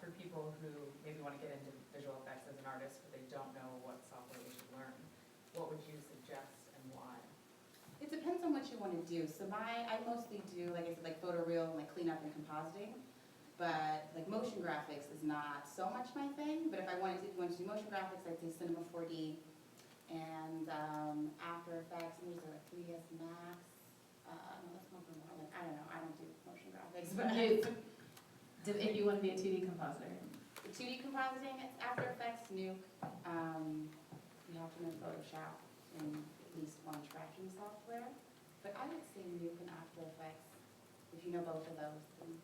For people who maybe want to get into visual effects as an artist, but they don't know what software they should learn, what would you suggest and why? It depends on what you want to do. So I mostly do, like I said, photoreal and cleanup and compositing. But motion graphics is not so much my thing. But if you wanted to do motion graphics, I'd say Cinema 4D and After Effects. And there's 3ds Max. No, that's not for more. I don't know. I don't do motion graphics, but If you want to be a 2D compositor. the 2D compositing, it's After Effects, Nuke. You have to know Photoshop and at least one tracking software. But I would say Nuke and After Effects. If you know both of those, then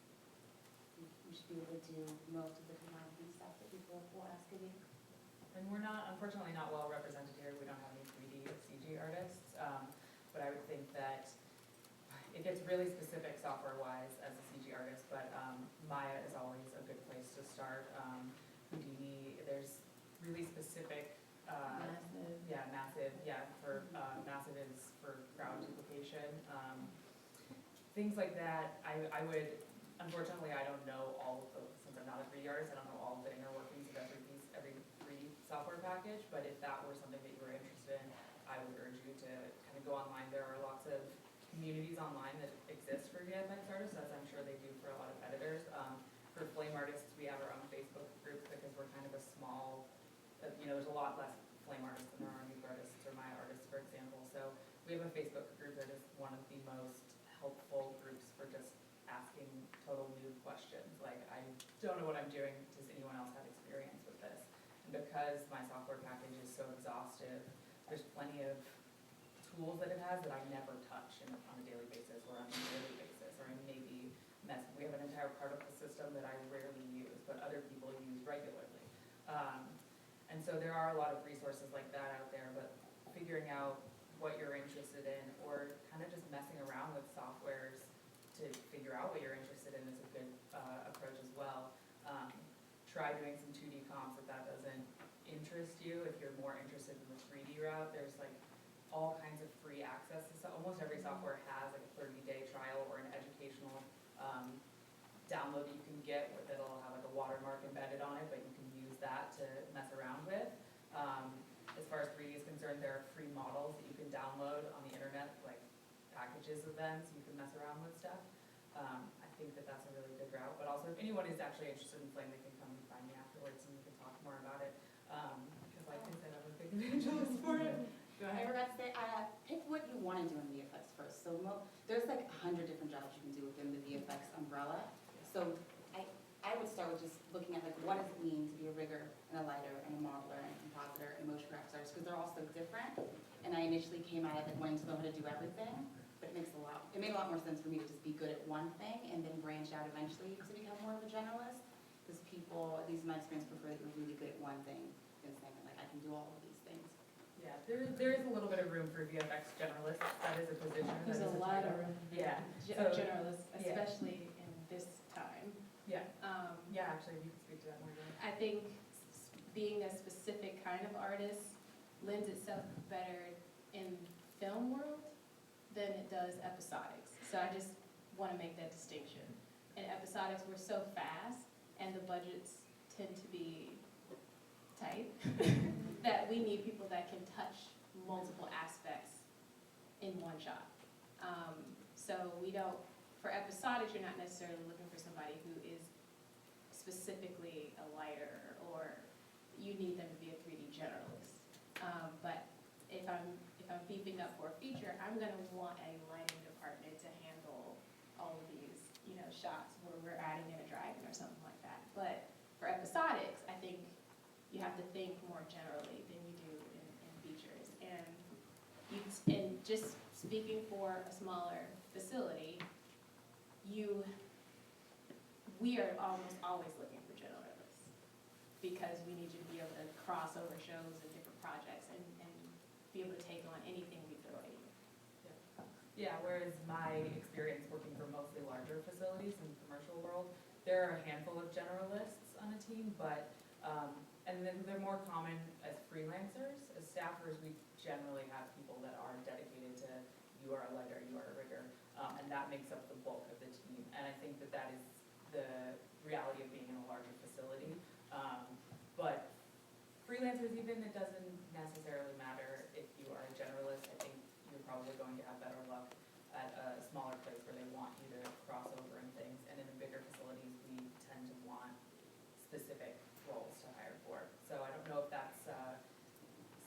you should be able to do most of the compositing stuff that people will ask of you. And we're unfortunately not well represented here. We don't have any 3D CG artists. But I would think that it gets really specific software-wise as a CG artist, but Maya is always a good place to start. Houdini, there's really specific, Massive. yeah, massive, massive is for crowd duplication. Things like that, I would, unfortunately, I don't know all of those, since I'm not a 3D artist, I don't know all of the inner workings of every 3D software package, but if that were something that you were interested in, I would urge you to kind of go online. There are lots of communities online that exist for VFX artists, as I'm sure they do for a lot of editors. For flame artists, we have our own Facebook group because we're kind of a small, there's a lot less flame artists than there are nude artists or Maya artists, for example. So we have a Facebook group that is one of the most helpful groups for just asking total nude questions. Like, I don't know what I'm doing. Does anyone else have experience with this? And because my software package is so exhaustive, there's plenty of tools that it has that I never touch on a daily basis or on a yearly basis, or I maybe we have an entire particle system that I rarely use, but other people use regularly. And so there are a lot of resources like that out there, but figuring out what you're interested in or kind of just messing around with softwares to figure out what you're interested in is a good approach as well. Try doing some 2D comps if that doesn't interest you. If you're more interested in the 3D route, there's all kinds of free access. So almost every software has a 30-day trial or an educational download that you can get that'll have a watermark embedded on it, but you can use that to mess around with. as far as 3D is concerned, there are free models that you can download on the internet, like packages of them, so you can mess around with stuff. I think that that's a really good route, but also if anyone is actually interested in Flame, they can come and find me afterwards and we can talk more about it. Because like I said, I'm a big evangelist for it. Go I ahead. forgot to say, pick what you want to do in VFX first. So there's like 100 different jobs you can do within the VFX umbrella. So I would start with just looking at like what does it mean to be a rigger and a lighter and a modeler and a compositor and motion graphics artist, because they're all so different. And I initially came at it like wanting to know how to do everything, but it made a lot more sense for me to just be good at one thing and then branch out eventually to become more of a generalist. Because people, at least in my experience, prefer that you're really good at one thing than saying like I can do all of these things. Yeah, there is a little bit of room for VFX generalists. That is a position. There's that is a lot of title. room. Yeah. Generalists, yeah. especially in this time. Yeah. Yeah, actually, you can speak to that more. Jen. I think being a specific kind of artist lends itself better in film world than it does episodics. So I just want to make that distinction. In episodics, we're so fast and the budgets tend to be tight that we need people that can touch multiple aspects in one shot. So we don't, for episodics, you're not necessarily looking for somebody who is specifically a lighter, or you need them to be a 3D generalist. But if I'm beefing up for a feature, I'm gonna want a lighting department to handle all of these, shots where we're adding in a dragon or something like that. But for episodics, I think you have to think more generally than you do in features. And just speaking for a smaller facility, we are almost always looking for generalists because we need you to be able to cross over shows and different projects and be able to take on anything we throw at you. Yeah, whereas my experience working for mostly larger facilities in the commercial world, there are a handful of generalists on a team, but, and then they're more common as freelancers. As staffers, we generally have people that are dedicated to, you are a lighter, you are a rigger, and that makes up the bulk of the team. And I think that that is the reality of being in a larger facility. But freelancers even, it doesn't necessarily matter if you are a generalist. I think you're probably going to have better luck at a smaller place where they want you to cross over and things. And in the bigger facilities, we tend to want specific roles to hire for. So I don't know if that's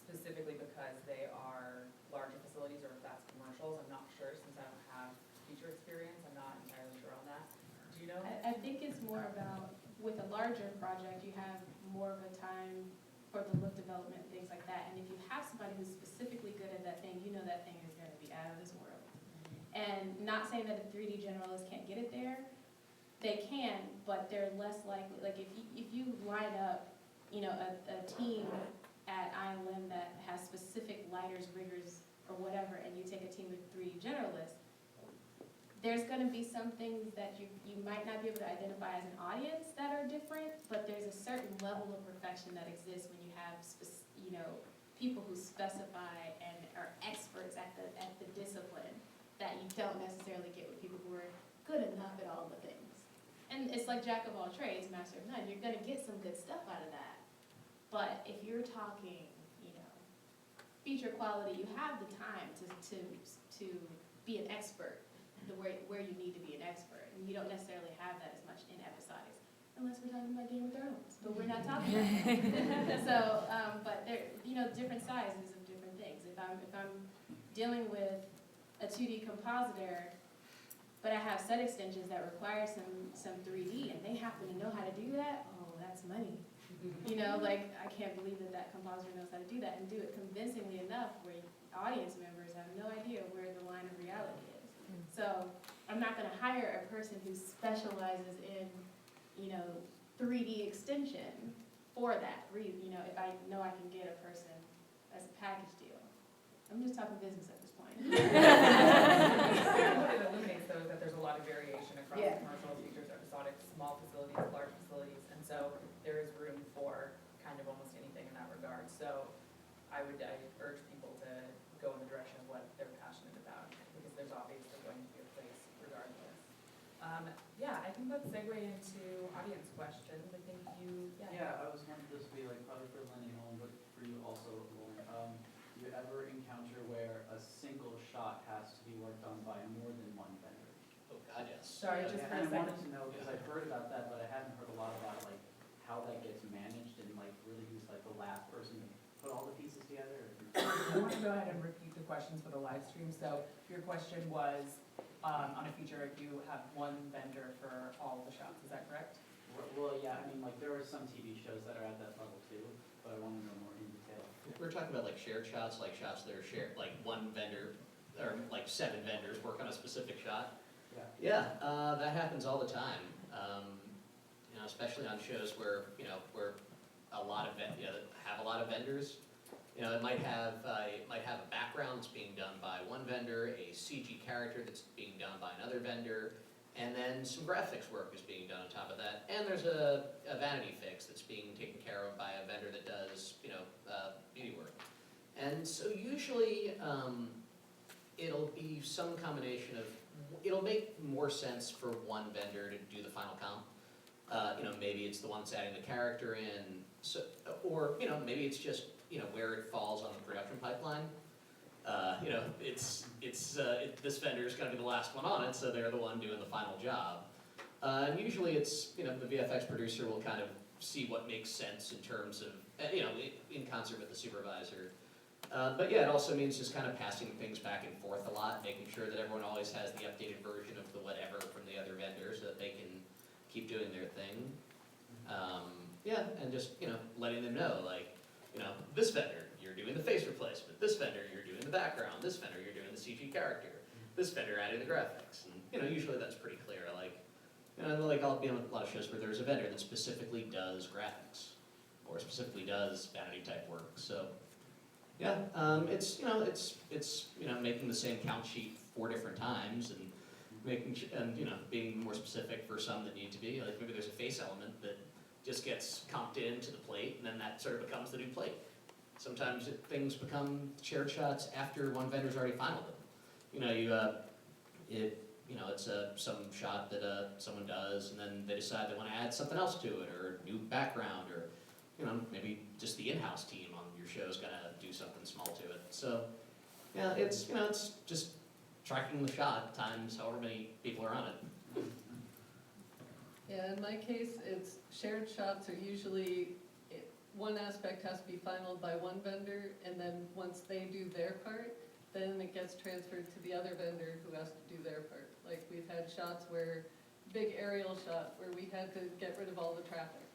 specifically because they are larger facilities or if that's commercials. I'm not sure since I don't have feature experience. I'm not entirely sure on that. Do you know? I think it's more about, with a larger project, you have more of a time for the look development and things like that. And if you have somebody who's specifically good at that thing, you know that thing is going to be out of this world. And not saying that a 3D generalist can't get it there. They can, but they're less likely. Like if you line up, a team at ILM that has specific lighters, riggers, or whatever, and you take a team of 3D generalists, there's going to be some things that you might not be able to identify as an audience that are different, but there's a certain level of perfection that exists when you have, people who specify and are experts at the discipline that you don't necessarily get with people who are good enough at all the things. And it's like jack of all trades, master of none. You're going to get some good stuff out of that. But if you're talking, feature quality, you have the time to be an expert where you need to be an expert. And you don't necessarily have that as much in episodics, unless we're talking about Game of Thrones, but we're not talking about that. So, but there, different sizes of different things. If I'm dealing with a 2D compositor, but I have set extensions that require some 3D, and they happen to know how to do that, oh, that's money. I can't believe that compositor knows how to do that and do it convincingly enough where audience members have no idea where the line of reality is. So I'm not going to hire a person who specializes in, 3D extension for that reason. If I know I can get a person as a package deal. I'm just talking business at this point. What it eliminates though is that there's a lot of variation across commercial features, episodic, small facilities, large facilities, and so there is room for kind of almost anything in that regard. So I urge people to go in the direction of what they're passionate about, because there's obviously going to be a place regardless. I think let's segue into audience questions. I think Yeah, I was wondering, this would be like probably for Lenny Nolan, but for for you also, Lauren. Do you ever encounter where a single shot has to be worked on by more than one vendor? Oh, God, yes. Sorry, just for a And I second. wanted to know, because I've heard about that, but I haven't heard a lot about like how that gets managed and like really who's like the last person to put all the pieces together. I want to go ahead and repeat the questions for the live stream. So your question was, on a feature, if you have one vendor for all the shots, is that correct? Well, yeah, I mean, like there are some TV shows that are at that level too, but I want to know more in detail. We're talking about like shared shots, like shots that are shared, like one vendor, or like 7 vendors work on a specific shot. Yeah. Yeah, that happens all the time. You know, especially on shows where, you know, where a lot of, have a lot of vendors. You know, it might have a background that's being done by one vendor, a CG character that's being done by another vendor, and then some graphics work is being done on top of that. And there's a vanity fix that's being taken care of by a vendor that does, you know, beauty work. And so usually, it'll be some combination of, it'll make more sense for one vendor to do the final comp. You know, maybe it's the one that's adding the character in, so, or, you know, maybe it's just, you know, where it falls on the production pipeline. You know, this vendor's gonna be the last one on it, so they're the one doing the final job. And usually it's, you know, the VFX producer will kind of see what makes sense in terms of, you know, in concert with the supervisor. But yeah, it also means just kind of passing things back and forth a lot, making sure that everyone always has the updated version of the whatever from the other vendor so that they can keep doing their thing. Yeah, and just, you know, letting them know, like, you know, this vendor, you're doing the face replacement. This vendor, you're doing the background. This vendor, you're doing the CG character. This vendor adding the graphics. And, you know, usually that's pretty clear. Like, you know, like I'll be on a lot of shows where there's a vendor that specifically does graphics or specifically does vanity type work. So, yeah, it's, you know, it's, you know, making the same count sheet 4 different times and making, and, you know, being more specific for some that need to be. Like maybe there's a face element that just gets comped into the plate, and then that sort of becomes the new plate. Sometimes things become shared shots after one vendor's already finalized them. You know, you know, it's some shot that someone does, and then they decide they want to add something else to it, or a new background, or, you know, maybe just the in-house team on your show is gonna do something small to it. So, yeah, it's, you know, it's just tracking the shot times however many people are on it. Yeah, in my case, it's shared shots are usually, one aspect has to be finalized by one vendor, and then once they do their part, then it gets transferred to the other vendor who has to do their part. Like, we've had shots where, big aerial shot, where we had to get rid of all the traffic.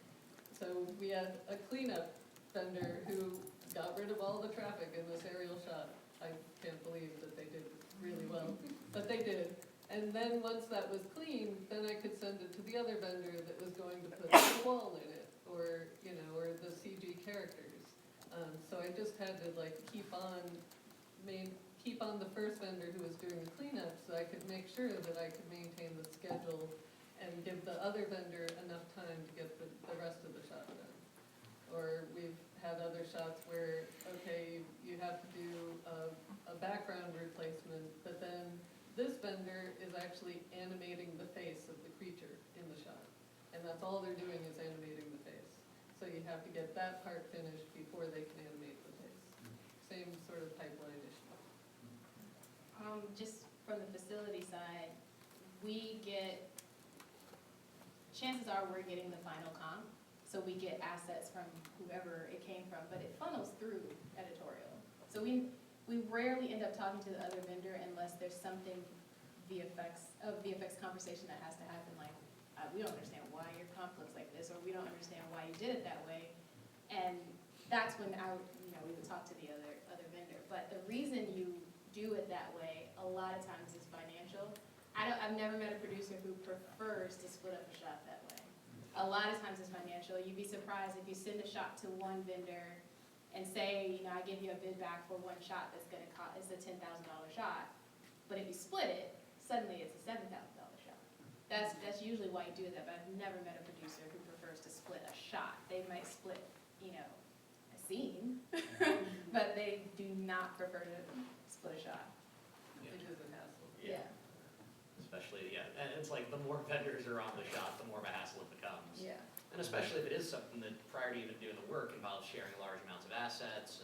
So we had a cleanup vendor who got rid of all the traffic in this aerial shot. I can't believe that they did really well, but they did. And then once that was clean, then I could send it to the other vendor that was going to put the wall in it, or, you know, or the CG characters. So I just had to like keep on the first vendor who was doing the cleanup, so I could make sure that I could maintain the schedule and give the other vendor enough time to get the rest of the shot done. Or we've had other shots where, okay, you have to do a background replacement, but then this vendor is actually animating the face of the creature in the shot. And that's all they're doing is animating the face. So you have to get that part finished before they can animate the face. Same sort of pipeline issue. Just from the facility side, chances are we're getting the final comp, so we get assets from whoever it came from, but it funnels through editorial. So we rarely end up talking to the other vendor unless there's something VFX conversation that has to happen, like, we don't understand why your comp looks like this, or we don't understand why you did it that way. And that's when we would talk to the other vendor. But the reason you do it that way, a lot of times is financial. I've never met a producer who prefers to split up a shot that way. A lot of times it's financial. You'd be surprised if you send a shot to one vendor and say, you know, I give you a bid back for one shot that's gonna cost, it's a $10,000 shot. But if you split it, suddenly it's a $7,000 shot. That's usually why you do that, but I've never met a producer who prefers to split a shot. They might split, you know, a scene, but they do not prefer to split a shot. Yeah. It is a hassle. Yeah. Especially, yeah, and it's like the more vendors are on the shot, the more of a hassle it becomes. Yeah. And especially if it is something that prior to even doing the work involves sharing large amounts of assets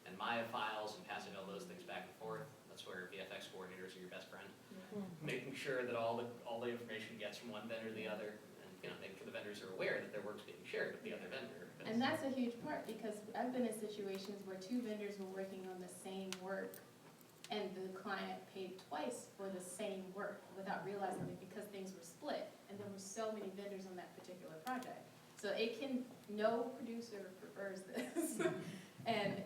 and Maya files and passing all those things back and forth. That's where VFX coordinators are your best friend. Making sure that all the information gets from one vendor to the other, and making sure the vendors are aware that their work's being shared with the other vendor. And that's a huge part, because I've been in situations where two vendors were working on the same work, and the client paid twice for the same work without realizing it because things were split, and there were so many vendors on that particular project. So no producer prefers this. And,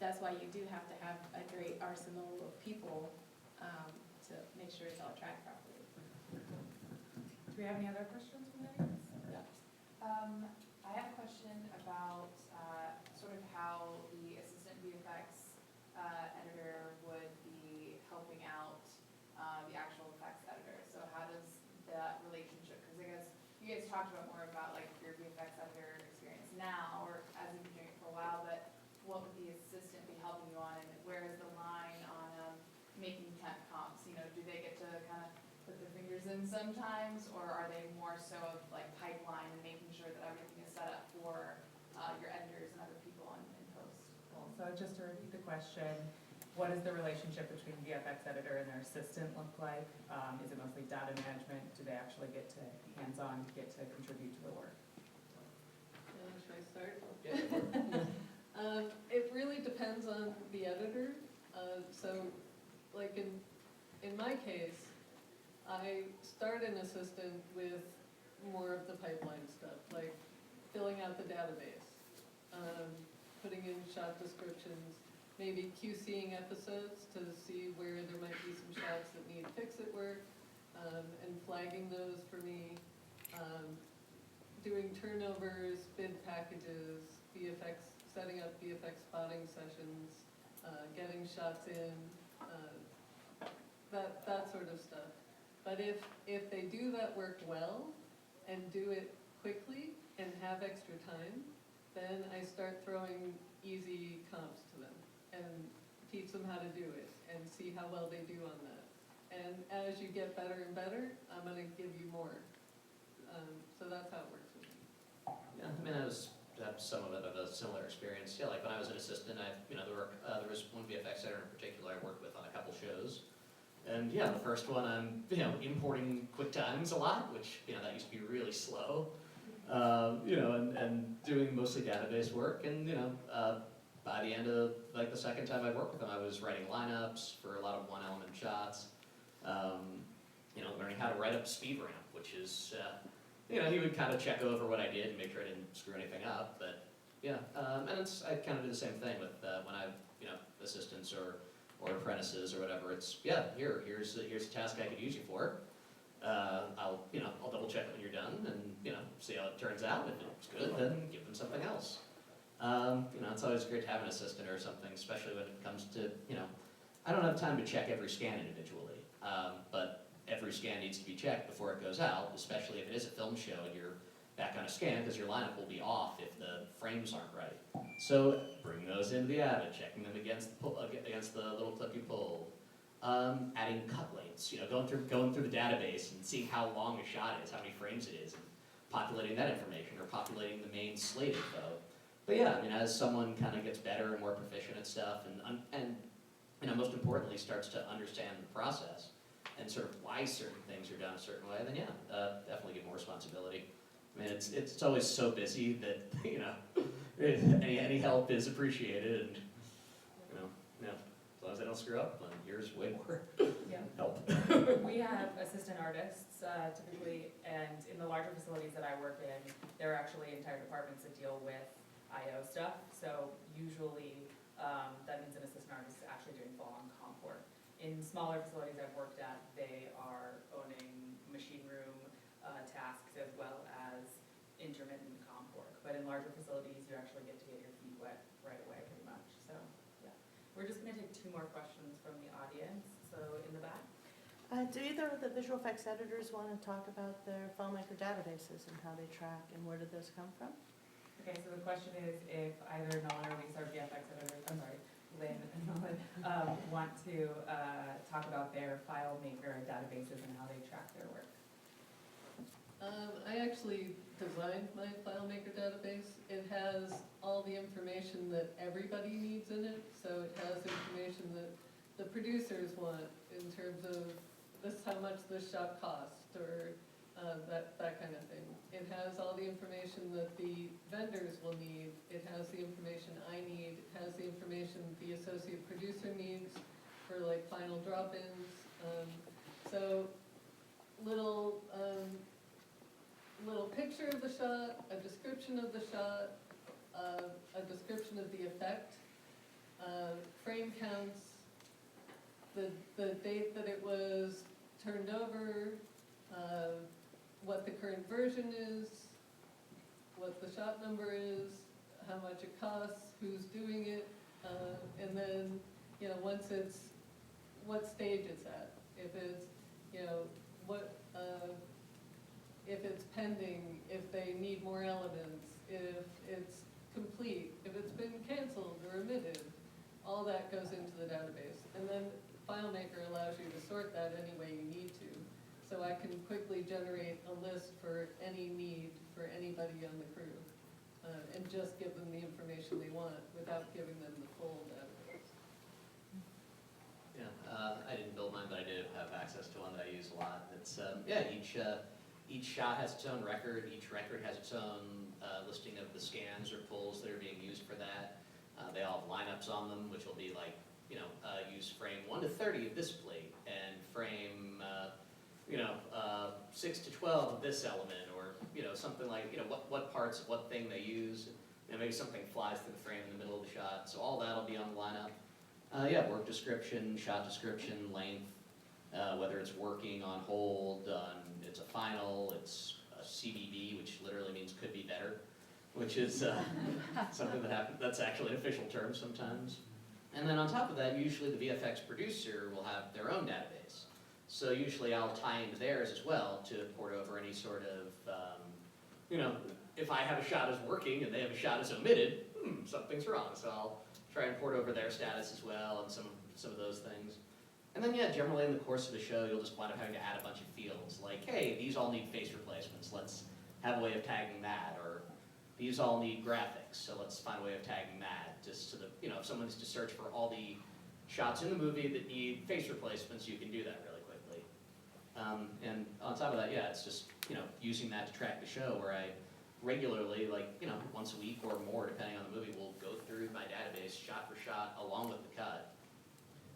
that's why you do have to have a great arsenal of people to make sure it's all tracked properly. Do we have any other questions from the audience? I have a question about sort of how the assistant VFX editor would be helping out the actual effects editor. So how does that relationship, because I guess you guys talked about more about like your VFX editor experience now, or as you've been doing it for a while, but what would the assistant be helping you on, and where is the line on making temp comps? Do they get to kind of put their fingers in sometimes, or are they more so of like pipeline and making sure that everything is set up for your editors and other people in post? So just to repeat the question, what does the relationship between VFX editor and their assistant look like? Is it mostly data management? Do they actually get to hands-on, get to contribute to the work? Should I start? Yeah. It really depends on the editor. So, like in my case, I start an assistant with more of the pipeline stuff, like filling out the database, putting in shot descriptions, maybe QCing episodes to see where there might be some shots that need fix-it work, and flagging those for me, doing turnovers, bid packages, VFX, setting up VFX spotting sessions, getting shots in, that sort of stuff. But if they do that work well and do it quickly and have extra time, then I start throwing easy comps to them and teach them how to do it and see how well they do on that. And as you get better and better, I'm gonna give you more. So that's how it works with me. Yeah, I have somewhat of a similar experience. Yeah, like when I was an assistant, there was one VFX editor in particular I worked with on a couple shows. And yeah, the first one I'm, importing QuickTimes a lot, which, that used to be really slow. And doing mostly database work. And, by the end of, the second time I worked with them, I was writing lineups for a lot of one-element shots. Learning how to write up speed ramp, which is, he would kind of check over what I did and make sure I didn't screw anything up. But, yeah, and I kind of do the same thing with when I have, assistants or apprentices or whatever. It's, here's a task I could use you for. I'll double check it when you're done and, see how it turns out. If it's good, then give them something else. It's always great to have an assistant or something, especially when it comes to, I don't have time to check every scan individually, but every scan needs to be checked before it goes out, especially if it is a film show and you're back on a scan, because your lineup will be off if the frames aren't right. So bring those into the avid, checking them against the little clip you pulled. Adding cut lengths, going through the database and seeing how long a shot is, how many frames it is, and populating that information or populating the main slate info. But yeah, as someone kind of gets better and more proficient at stuff and most importantly starts to understand the process and sort of why certain things are done a certain way, then definitely get more responsibility. It's always so busy that, any help is appreciated and, as long as they don't screw up, then yours way more help. We have assistant artists typically, and in the larger facilities that I work in, there are actually entire departments that deal with I/O stuff. So usually that means an assistant artist is actually doing full-on comp work. In smaller facilities I've worked at, they are owning machine room tasks as well as intermittent comp work. But in larger facilities, you actually get to get your feet wet right away pretty much. So yeah, we're just going to take 2 more questions from the audience. So in the back. Do either of the visual effects editors want to talk about their FileMaker databases and how they track and where did those come from? Okay, so the question is if either Nolan or Reese, our VFX editors, Lynn and Nolan, want to talk about their FileMaker databases and how they track their work. I actually designed my FileMaker database. It has all the information that everybody needs in it, so it has information that the producers want in terms of this is how much this shot cost, or that kind of thing. It has all the information that the vendors will need. It has the information I need. It has the information the associate producer needs for like final drop-ins. So little picture of the shot, a description of the shot, a description of the effect, frame counts, the date that it was turned over, what the current version is, what the shot number is, how much it costs, who's doing it, and then, you know, once it's, what stage it's at. If it's, you know, what, if it's pending, if they need more elements, if it's complete, if it's been canceled or omitted, all that goes into the database. And then FileMaker allows you to sort that any way you need to. So I can quickly generate a list for any need for anybody on the crew, and just give them the information they want without giving them the full database. Yeah, I didn't build mine, but I did have access to one that I use a lot. It's, yeah, each shot has its own record. Each record has its own listing of the scans or pulls that are being used for that. They all have lineups on them, which will be like, you know, use frame 1 to 30 of this plate, and frame, 6 to 12 of this element, or, you know, something like, you know, what parts of what thing they use. You know, maybe something flies through the frame in the middle of the shot. So all that'll be on the lineup. Yeah, work description, shot description, length, whether it's working, on hold, it's a final, it's a CBB, which literally means could be better, which is something that happens, that's actually an official term sometimes. And then on top of that, usually the VFX producer will have their own database. So usually I'll tie into theirs as well to port over any sort of, you know, if I have a shot as working and they have a shot as omitted, something's wrong. So I'll try and port over their status as well, and some of those things. And then, yeah, generally in the course of the show, you'll just wind up having to add a bunch of fields, like, hey, these all need face replacements, let's have a way of tagging that, or these all need graphics, so let's find a way of tagging that, just so that, you know, if someone needs to search for all the shots in the movie that need face replacements, you can do that really quickly. And on top of that, yeah, it's just, you know, using that to track the show, where I regularly, like, you know, once a week or more, depending on the movie, will go through my database shot for shot along with the cut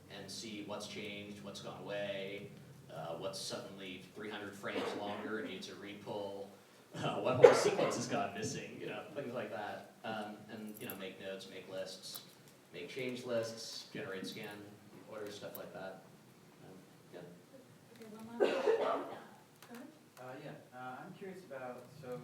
and see what's changed, what's gone away, what's suddenly 300 frames longer and needs a repull, what whole sequence has gone missing, you know, things like that. And, you know, make notes, make lists, make change lists, generate scan orders, stuff like that. Yeah. Okay, one last question. Go ahead. I'm curious about, so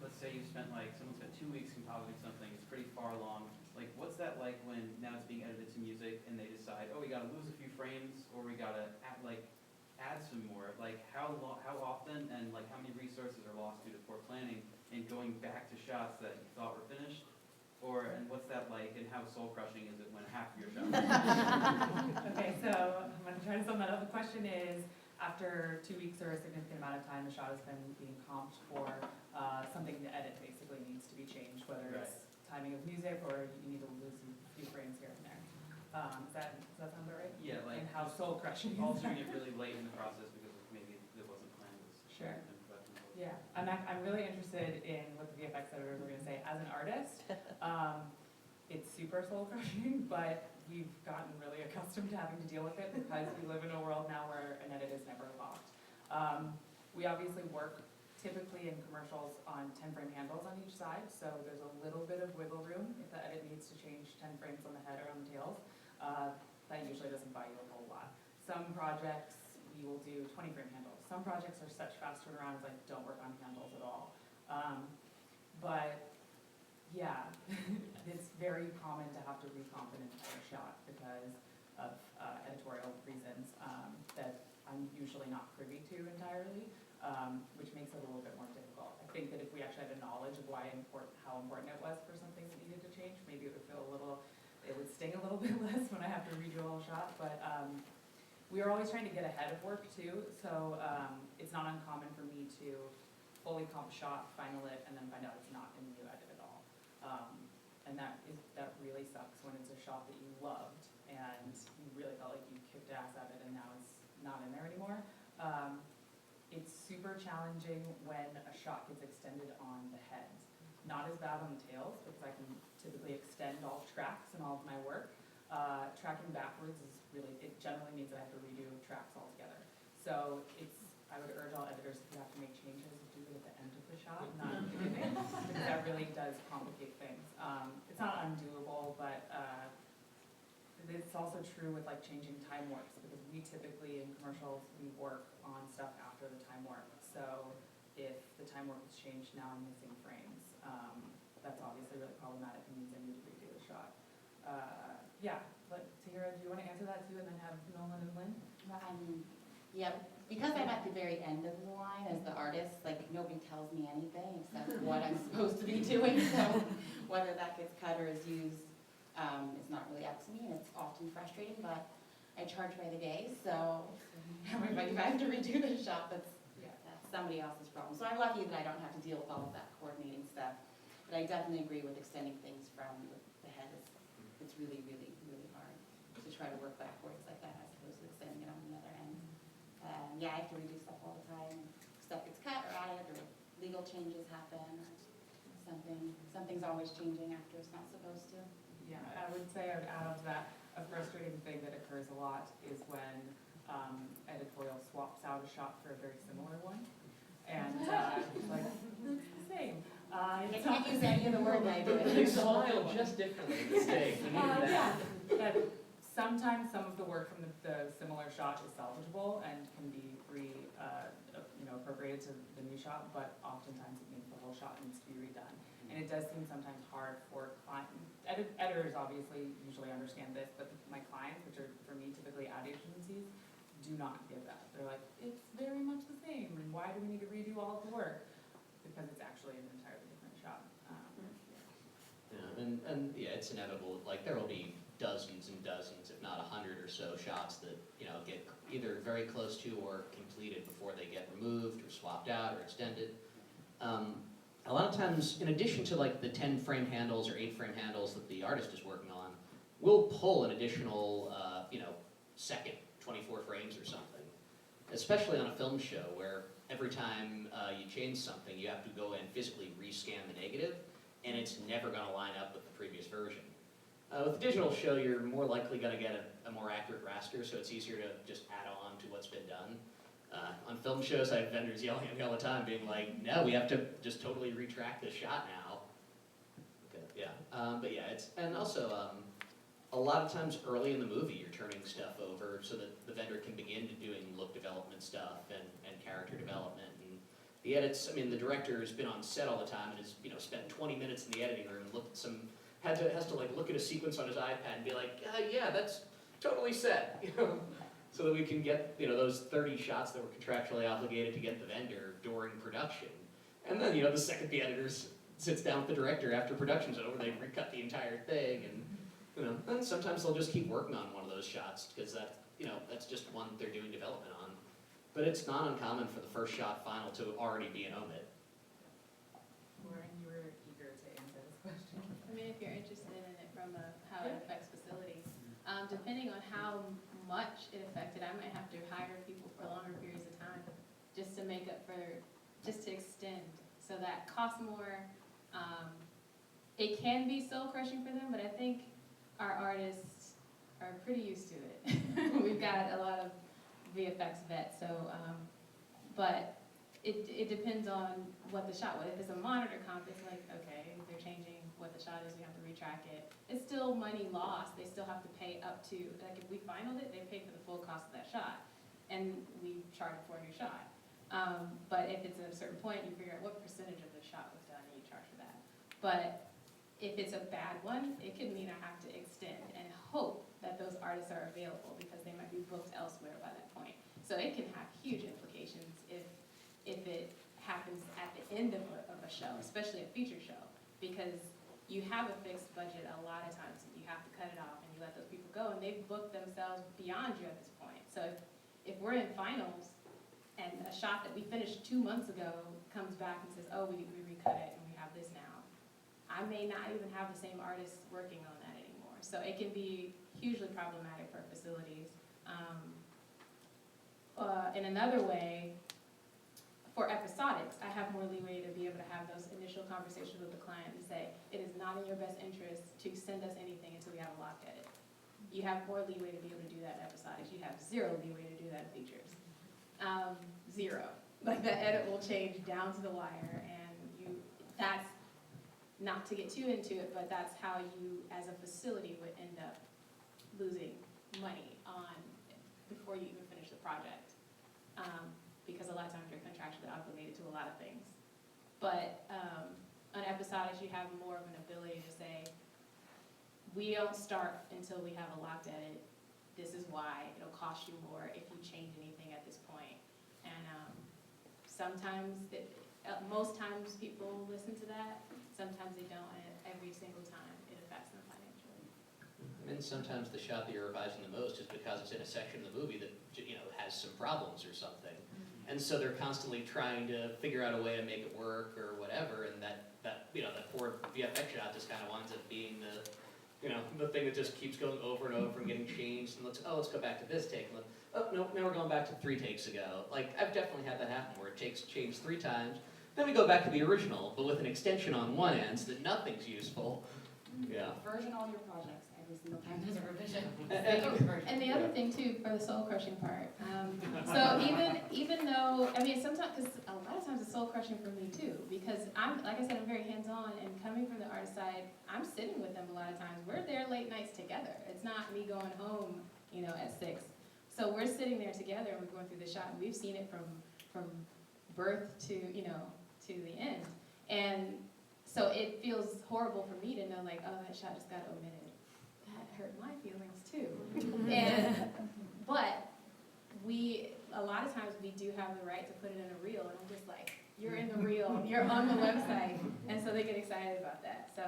let's say you spent someone spent 2 weeks compositing something, it's pretty far along. Like, what's that like when now it's being edited to music and they decide, oh, we gotta lose a few frames, or we gotta add some more? Like, how often, and like how many resources are lost due to poor planning and going back to shots that you thought were finished? And what's that like, and how soul crushing is it when half of your shots Okay, so I'm going to try to sum that up. The question is, after 2 weeks or a significant amount of time, the shot has been being comped for, something to edit basically needs to be changed, whether it's timing of music or you need to lose a few frames here and there. Does that sound about right? Yeah, like. And how soul crushing is Also that? doing it really late in the process because maybe it wasn't planned. Sure. Yeah, I'm really interested in what the VFX editors are going to say. As an artist, it's super soul crushing, but we've gotten really accustomed to having to deal with it because we live in a world now where an edit is never locked. We obviously work typically in commercials on 10-frame handles on each side, so there's a little bit of wiggle room if the edit needs to change 10 frames on the head or on the tails. That usually doesn't buy you a whole lot. Some projects we will do 20-frame handles. Some projects are such fast turnarounds, like don't work on handles at all. But yeah, it's very common to have to recomp an entire shot because of editorial reasons that I'm usually not privy to entirely, which makes it a little bit more difficult. I think that if we actually had a knowledge of how important it was for something that needed to change, maybe it would sting a little bit less when I have to redo a whole shot. But we are always trying to get ahead of work too, so it's not uncommon for me to fully comp shot, final it, and then find out it's not in the new edit at all. And that really sucks when it's a shot that you loved and you really felt like you kicked ass at it and now it's not in there anymore. It's super challenging when a shot gets extended on the heads. Not as bad on the tails because I can typically extend all tracks and all of my work. Tracking backwards is really, it generally means that I have to redo tracks altogether. So I would urge all editors, if you have to make changes, do it at the end of the shot, not at the beginning, because that really does complicate things. It's not undoable, but it's also true with like changing time warps, because we typically in commercials, we work on stuff after the time warp. So if the time warp is changed, now I'm missing frames. That's obviously really problematic and means I need to redo the shot. Yeah, but Tahira, do you want to answer that too, and then have Nolan and Lynn? Yep, because I'm at the very end of the line as the artist, like nobody tells me anything except what I'm supposed to be doing. So whether that gets cut or is used is not really up to me, and it's often frustrating, but I charge by the day, so if I have to redo the shot, that's somebody else's problem. So I'm lucky that I don't have to deal with all of that coordinating stuff, but I definitely agree with extending things from the head. It's really, really, really hard to try to work backwards like that as opposed to extending it on the other end. Yeah, I have to redo stuff all the time. Stuff gets cut or added, or legal changes happen, or something's always changing after it's not supposed to. Yeah, I would say I would add on to that, a frustrating thing that occurs a lot is when editorial swaps out a shot for a very similar one. And it's like, it's the same. I can't use any of the word I do. They smile just differently in this day. Yeah, but sometimes some of the work from the similar shot is salvageable and can be appropriated to the new shot, but oftentimes it means the whole shot needs to be redone. And it does seem sometimes hard for editors obviously usually understand this, but my clients, which are for me typically ad agencies, do not get that. They're like, it's very much the same, and why do we need to redo all of the work? Because it's actually an entirely different shot. Yeah, and yeah, it's inevitable. Like there will be dozens and dozens, if not 100 or so shots that get either very close to or completed before they get removed or swapped out or extended. A lot of times, in addition to like the 10 frame handles or 8 frame handles that the artist is working on, we'll pull an additional second, 24 frames or something. Especially on a film show where every time you change something, you have to go and physically rescan the negative, and it's never going to line up with the previous version. With a digital show, you're more likely going to get a more accurate raster, so it's easier to just add on to what's been done. On film shows, I have vendors yelling at me all the time, being like, no, we have to just totally retract this shot now. Okay, yeah. But yeah, and also, a lot of times early in the movie, you're turning stuff over so that the vendor can begin to doing look development stuff and character development. And the edits, I mean, the director has been on set all the time and has spent 20 minutes in the editing room and looked at has to like look at a sequence on his iPad and be like, yeah, that's totally set, so that we can get those 30 shots that we're contractually obligated to get the vendor during production. And then the second the editor sits down with the director after production's over, they recut the entire thing, and and sometimes they'll just keep working on one of those shots because that's just one that they're doing development on. But it's not uncommon for the first shot final to already be an omit. Lauren, you were eager to answer this question. I mean, if you're interested in it from how it affects facilities, depending on how much it affected, I might have to hire people for longer periods of time just to make up just to extend. So that costs more. It can be soul crushing for them, but I think our artists are pretty used to it. We've got a lot of VFX vets, so, but it depends on what the shot was. If it's a monitor comp, it's like, okay, they're changing what the shot is, we have to retrack it. It's still money lost, they still have to pay up to, like if we finaled it, they pay for the full cost of that shot, and we charge for a new shot. But if it's at a certain point, you figure out what percentage of the shot was done and you charge for that. But if it's a bad one, it could mean I have to extend and hope that those artists are available because they might be booked elsewhere by that point. So it can have huge implications if it happens at the end of a show, especially a feature show, because you have a fixed budget a lot of times and you have to cut it off and you let those people go and they've booked themselves beyond you at this point. So if we're in finals and a shot that we finished 2 months ago comes back and says, oh, we recut it and we have this now. I may not even have the same artists working on that anymore. So it can be hugely problematic for facilities. In another way, for episodics, I have more leeway to be able to have those initial conversations with the client and say, it is not in your best interest to send us anything until we have a locked edit. You have more leeway to be able to do that in episodics. You have zero leeway to do that in features. Zero. Like the edit will change down to the wire, and that's not to get too into it, but that's how you, as a facility, would end up losing money on before you even finish the project. Because a lot of times you're contractually obligated to a lot of things. But on episodics, you have more of an ability to say, we don't start until we have a locked edit. This is why it'll cost you more if you change anything at this point. And sometimes, most times people listen to that. Sometimes they don't, and every single time it affects them financially. And sometimes the shot that you're revising the most is because it's in a section of the movie that, has some problems or something. And so they're constantly trying to figure out a way to make it work or whatever, and that poor VFX shot just kind of winds up being the thing that just keeps going over and over and getting changed, and let's go back to this take. And no, now we're going back to 3 takes ago. Like, I've definitely had that happen where it takes changed 3 times, then we go back to the original, but with an extension on one end so that nothing's useful. Yeah. Version all your projects every single time there's a revision. And the other thing too, for the soul crushing part, so even though, I mean, sometimes, because a lot of times it's soul crushing for me too, because like I said, I'm very hands-on, and coming from the artist side, I'm sitting with them a lot of times. We're there late nights together. It's not me going home, at 6. So we're sitting there together and we're going through the shot, and we've seen it from birth to, to the end. And so it feels horrible for me to know, like, oh, that shot just got omitted. That hurt my feelings too. But a lot of times we do have the right to put it in a reel, and I'm just like, you're in the reel, you're on the website, and so they get excited about that. So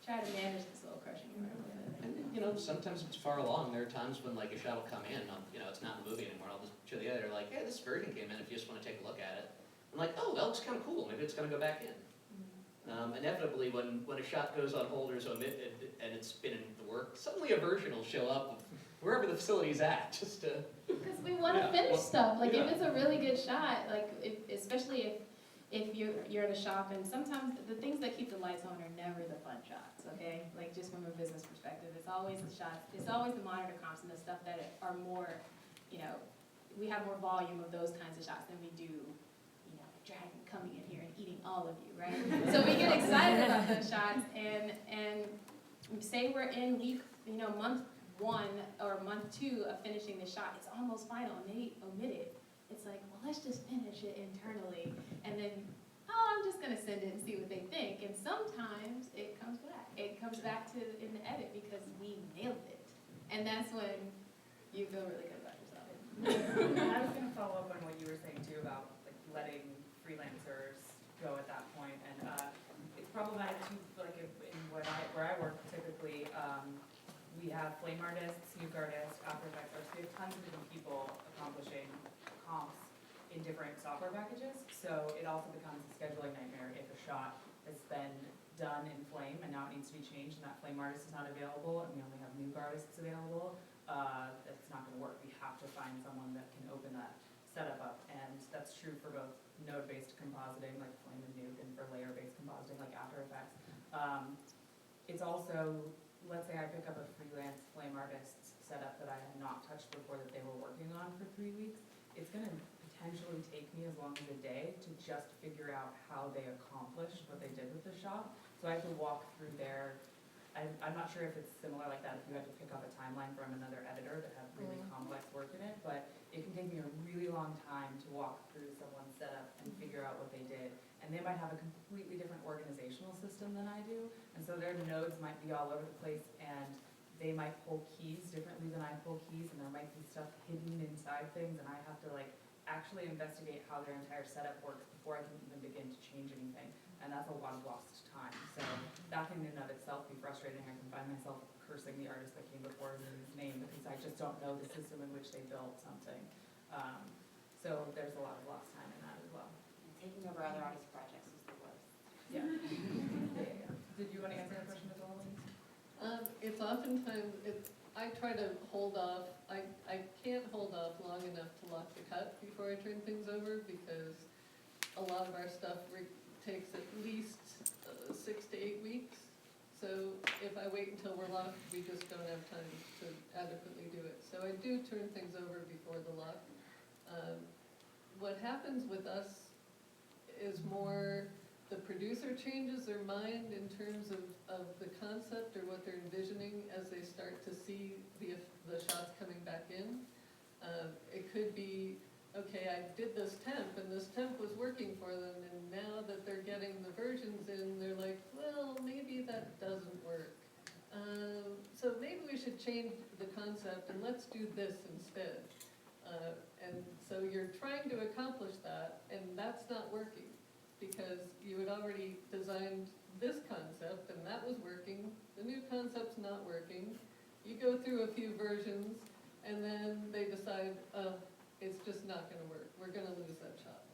try to manage the soul crushing part a little bit. And sometimes it's far along. There are times when like a shot will come in, it's not in the movie anymore. I'll just show the editor like, hey, this version came in if you just want to take a look at it. I'm like, oh, that looks kind of cool. Maybe it's going to go back in. Inevitably, when a shot goes on hold or is omitted and it's been in the work, suddenly a version will show up wherever the facility's at, just to. Because we want to finish stuff. Like if it's a really good shot, like especially if you're at a shop, and sometimes the things that keep the lights on are never the fun shots. Okay, like just from a business perspective, it's always the shots. It's always the monitor comps and the stuff that are more, we have more volume of those kinds of shots than we do. Dragon coming in here and eating all of you, right? So we get excited about those shots, and say we're in week, month 1 or month 2 of finishing the shot, it's almost final, and they omit it. It's like, well, let's just finish it internally, and then, I'm just gonna send it and see what they think. And sometimes it comes back. It comes back to in the edit because we nailed it, and that's when you feel really good about yourself. I was gonna follow up on what you were saying too about like letting freelancers go at that point, and it's problematic too. Like where I work, typically we have flame artists, nuke artists, After Effects artists. We have tons of different people accomplishing comps in different software packages. So it also becomes a scheduling nightmare if a shot has been done in flame and now it needs to be changed, and that flame artist is not available, and we only have nuke artists available. That's not going to work. We have to find someone that can open that setup up, and that's true for both node-based compositing like Flame and Nuke, and for layer-based compositing like After Effects. It's also, let's say I pick up a freelance flame artist setup that I had not touched before that they were working on for 3 weeks. It's going to potentially take me as long as a day to just figure out how they accomplished what they did with the shot. So I have to walk through I'm not sure if it's similar like that if you had to pick up a timeline from another editor that had really complex work in it, but it can take me a really long time to walk through someone's setup and figure out what they did. And they might have a completely different organizational system than I do, and so their nodes might be all over the place, and they might pull keys differently than I pull keys, and there might be stuff hidden inside things, and I have to actually investigate how their entire setup works before I can even begin to change anything. And that's a lot of lost time. So that can in and of itself be frustrating. I can find myself cursing the artist that came before his name because I just don't know the system in which they built something. So So there's a lot of lost time in that as well. Taking over other artist projects is the worst. Yeah. Did you want to answer that question as well, Elise? It's oftentimes, I try to hold off, I can't hold off long enough to lock the cut before I turn things over, because a lot of our stuff takes at least 6 to 8 weeks. So if I wait until we're locked, we just don't have time to adequately do it. So I do turn things over before the lock. What happens with us is more the producer changes their mind in terms of the concept or what they're envisioning as they start to see the shots coming back in. It could be, okay, I did this temp and this temp was working for them, and now that they're getting the versions in, they're like, well, maybe that doesn't work. So maybe we should change the concept and let's do this instead. And so you're trying to accomplish that, and that's not working, because you had already designed this concept and that was working, the new concept's not working. You go through a few versions and then they decide, oh, it's just not gonna work, we're gonna lose that shot.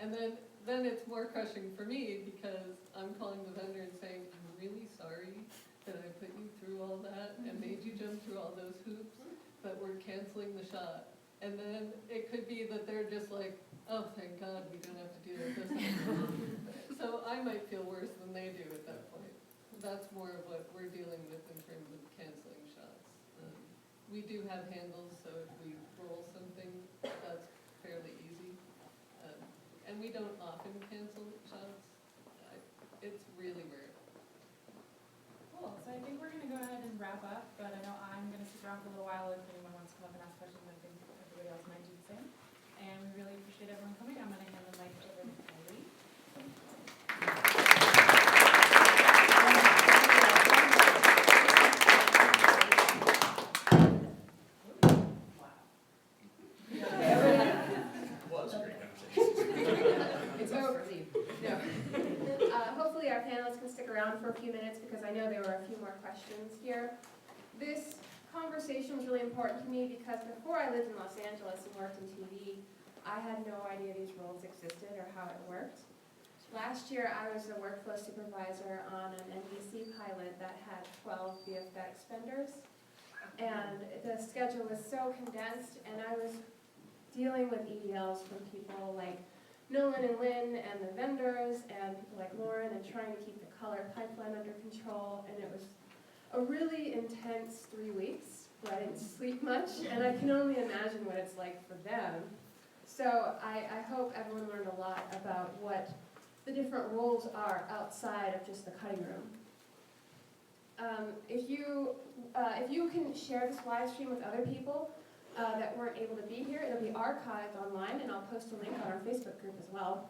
And then it's more crushing for me, because I'm calling the vendor and saying, I'm really sorry that I put you through all that and made you jump through all those hoops, but we're canceling the shot. And then it could be that they're just like, oh, thank God we don't have to deal with this anymore. So I might feel worse than they do at that point. That's more of what we're dealing with in terms of canceling shots. We do have handles, so if we roll something, that's fairly easy. And we don't often cancel shots. It's really rare. Cool, so I think we're gonna go ahead and wrap up, but I know I'm gonna stick around for a little while if anyone wants to come up and ask questions. I think everybody else might do the same. And we really appreciate everyone coming. I'm gonna hand the mic over to Ellie. Was a great conversation. It's over. Hopefully our panelists can stick around for a few minutes, because I know there were a few more questions here. This conversation was really important to me because before I lived in Los Angeles and worked in TV, I had no idea these roles existed or how it worked. Last year I was a workflow supervisor on an NBC pilot that had 12 VFX vendors, and the schedule was so condensed, and I was dealing with EDLs from people like Nolan and Lynn and the vendors, and people like Lauren, and trying to keep the color pipeline under control, and it was a really intense 3 weeks where I didn't sleep much, and I can only imagine what it's like for them. So I hope everyone learned a lot about what the different roles are outside of just the cutting room. If you can share this live stream with other people that weren't able to be here, it'll be archived online, and I'll post a link on our Facebook group as well.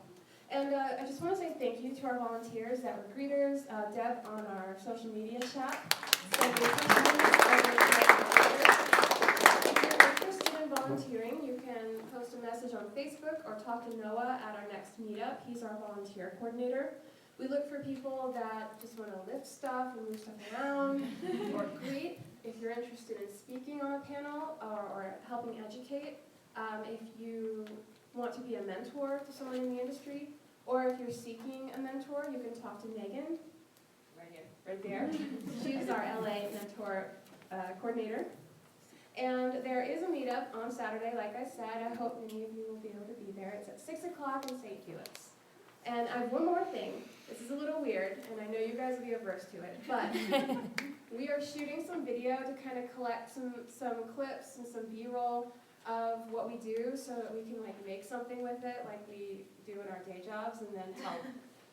And I just want to say thank you to our volunteers that were greeters, Deb on our social media chat. If you're interested in volunteering, you can post a message on Facebook or talk to Noah at our next meetup. He's our volunteer coordinator. We look for people that just want to lift stuff and move stuff around or greet. If you're interested in speaking on a panel or helping educate, if you want to be a mentor to someone in the industry, or if you're seeking a mentor, you can talk to Megan, right there. She's our LA mentor coordinator. And there is a meetup on Saturday, like I said. I hope many of you will be able to be there. It's at 6 o'clock in St. Felix. And I have one more thing. This is a little weird, and I know you guys will be averse to it, but we are shooting some video to kind of collect some clips and some B-roll of what we do, so that we can make something with it like we do in our day jobs, and then help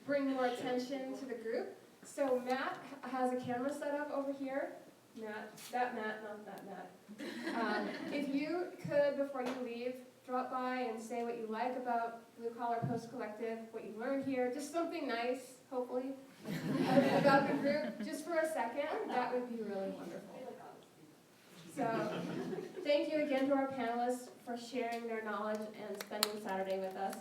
bring more attention to the group. So Matt has a camera set up over here. Matt, not that Matt. If you could, before you leave, drop by and say what you like about Blue Collar Post Collective, what you learned here, just something nice, hopefully, about the group, just for a second, that would be really wonderful. So, thank you again to our panelists for sharing their knowledge and spending Saturday with us.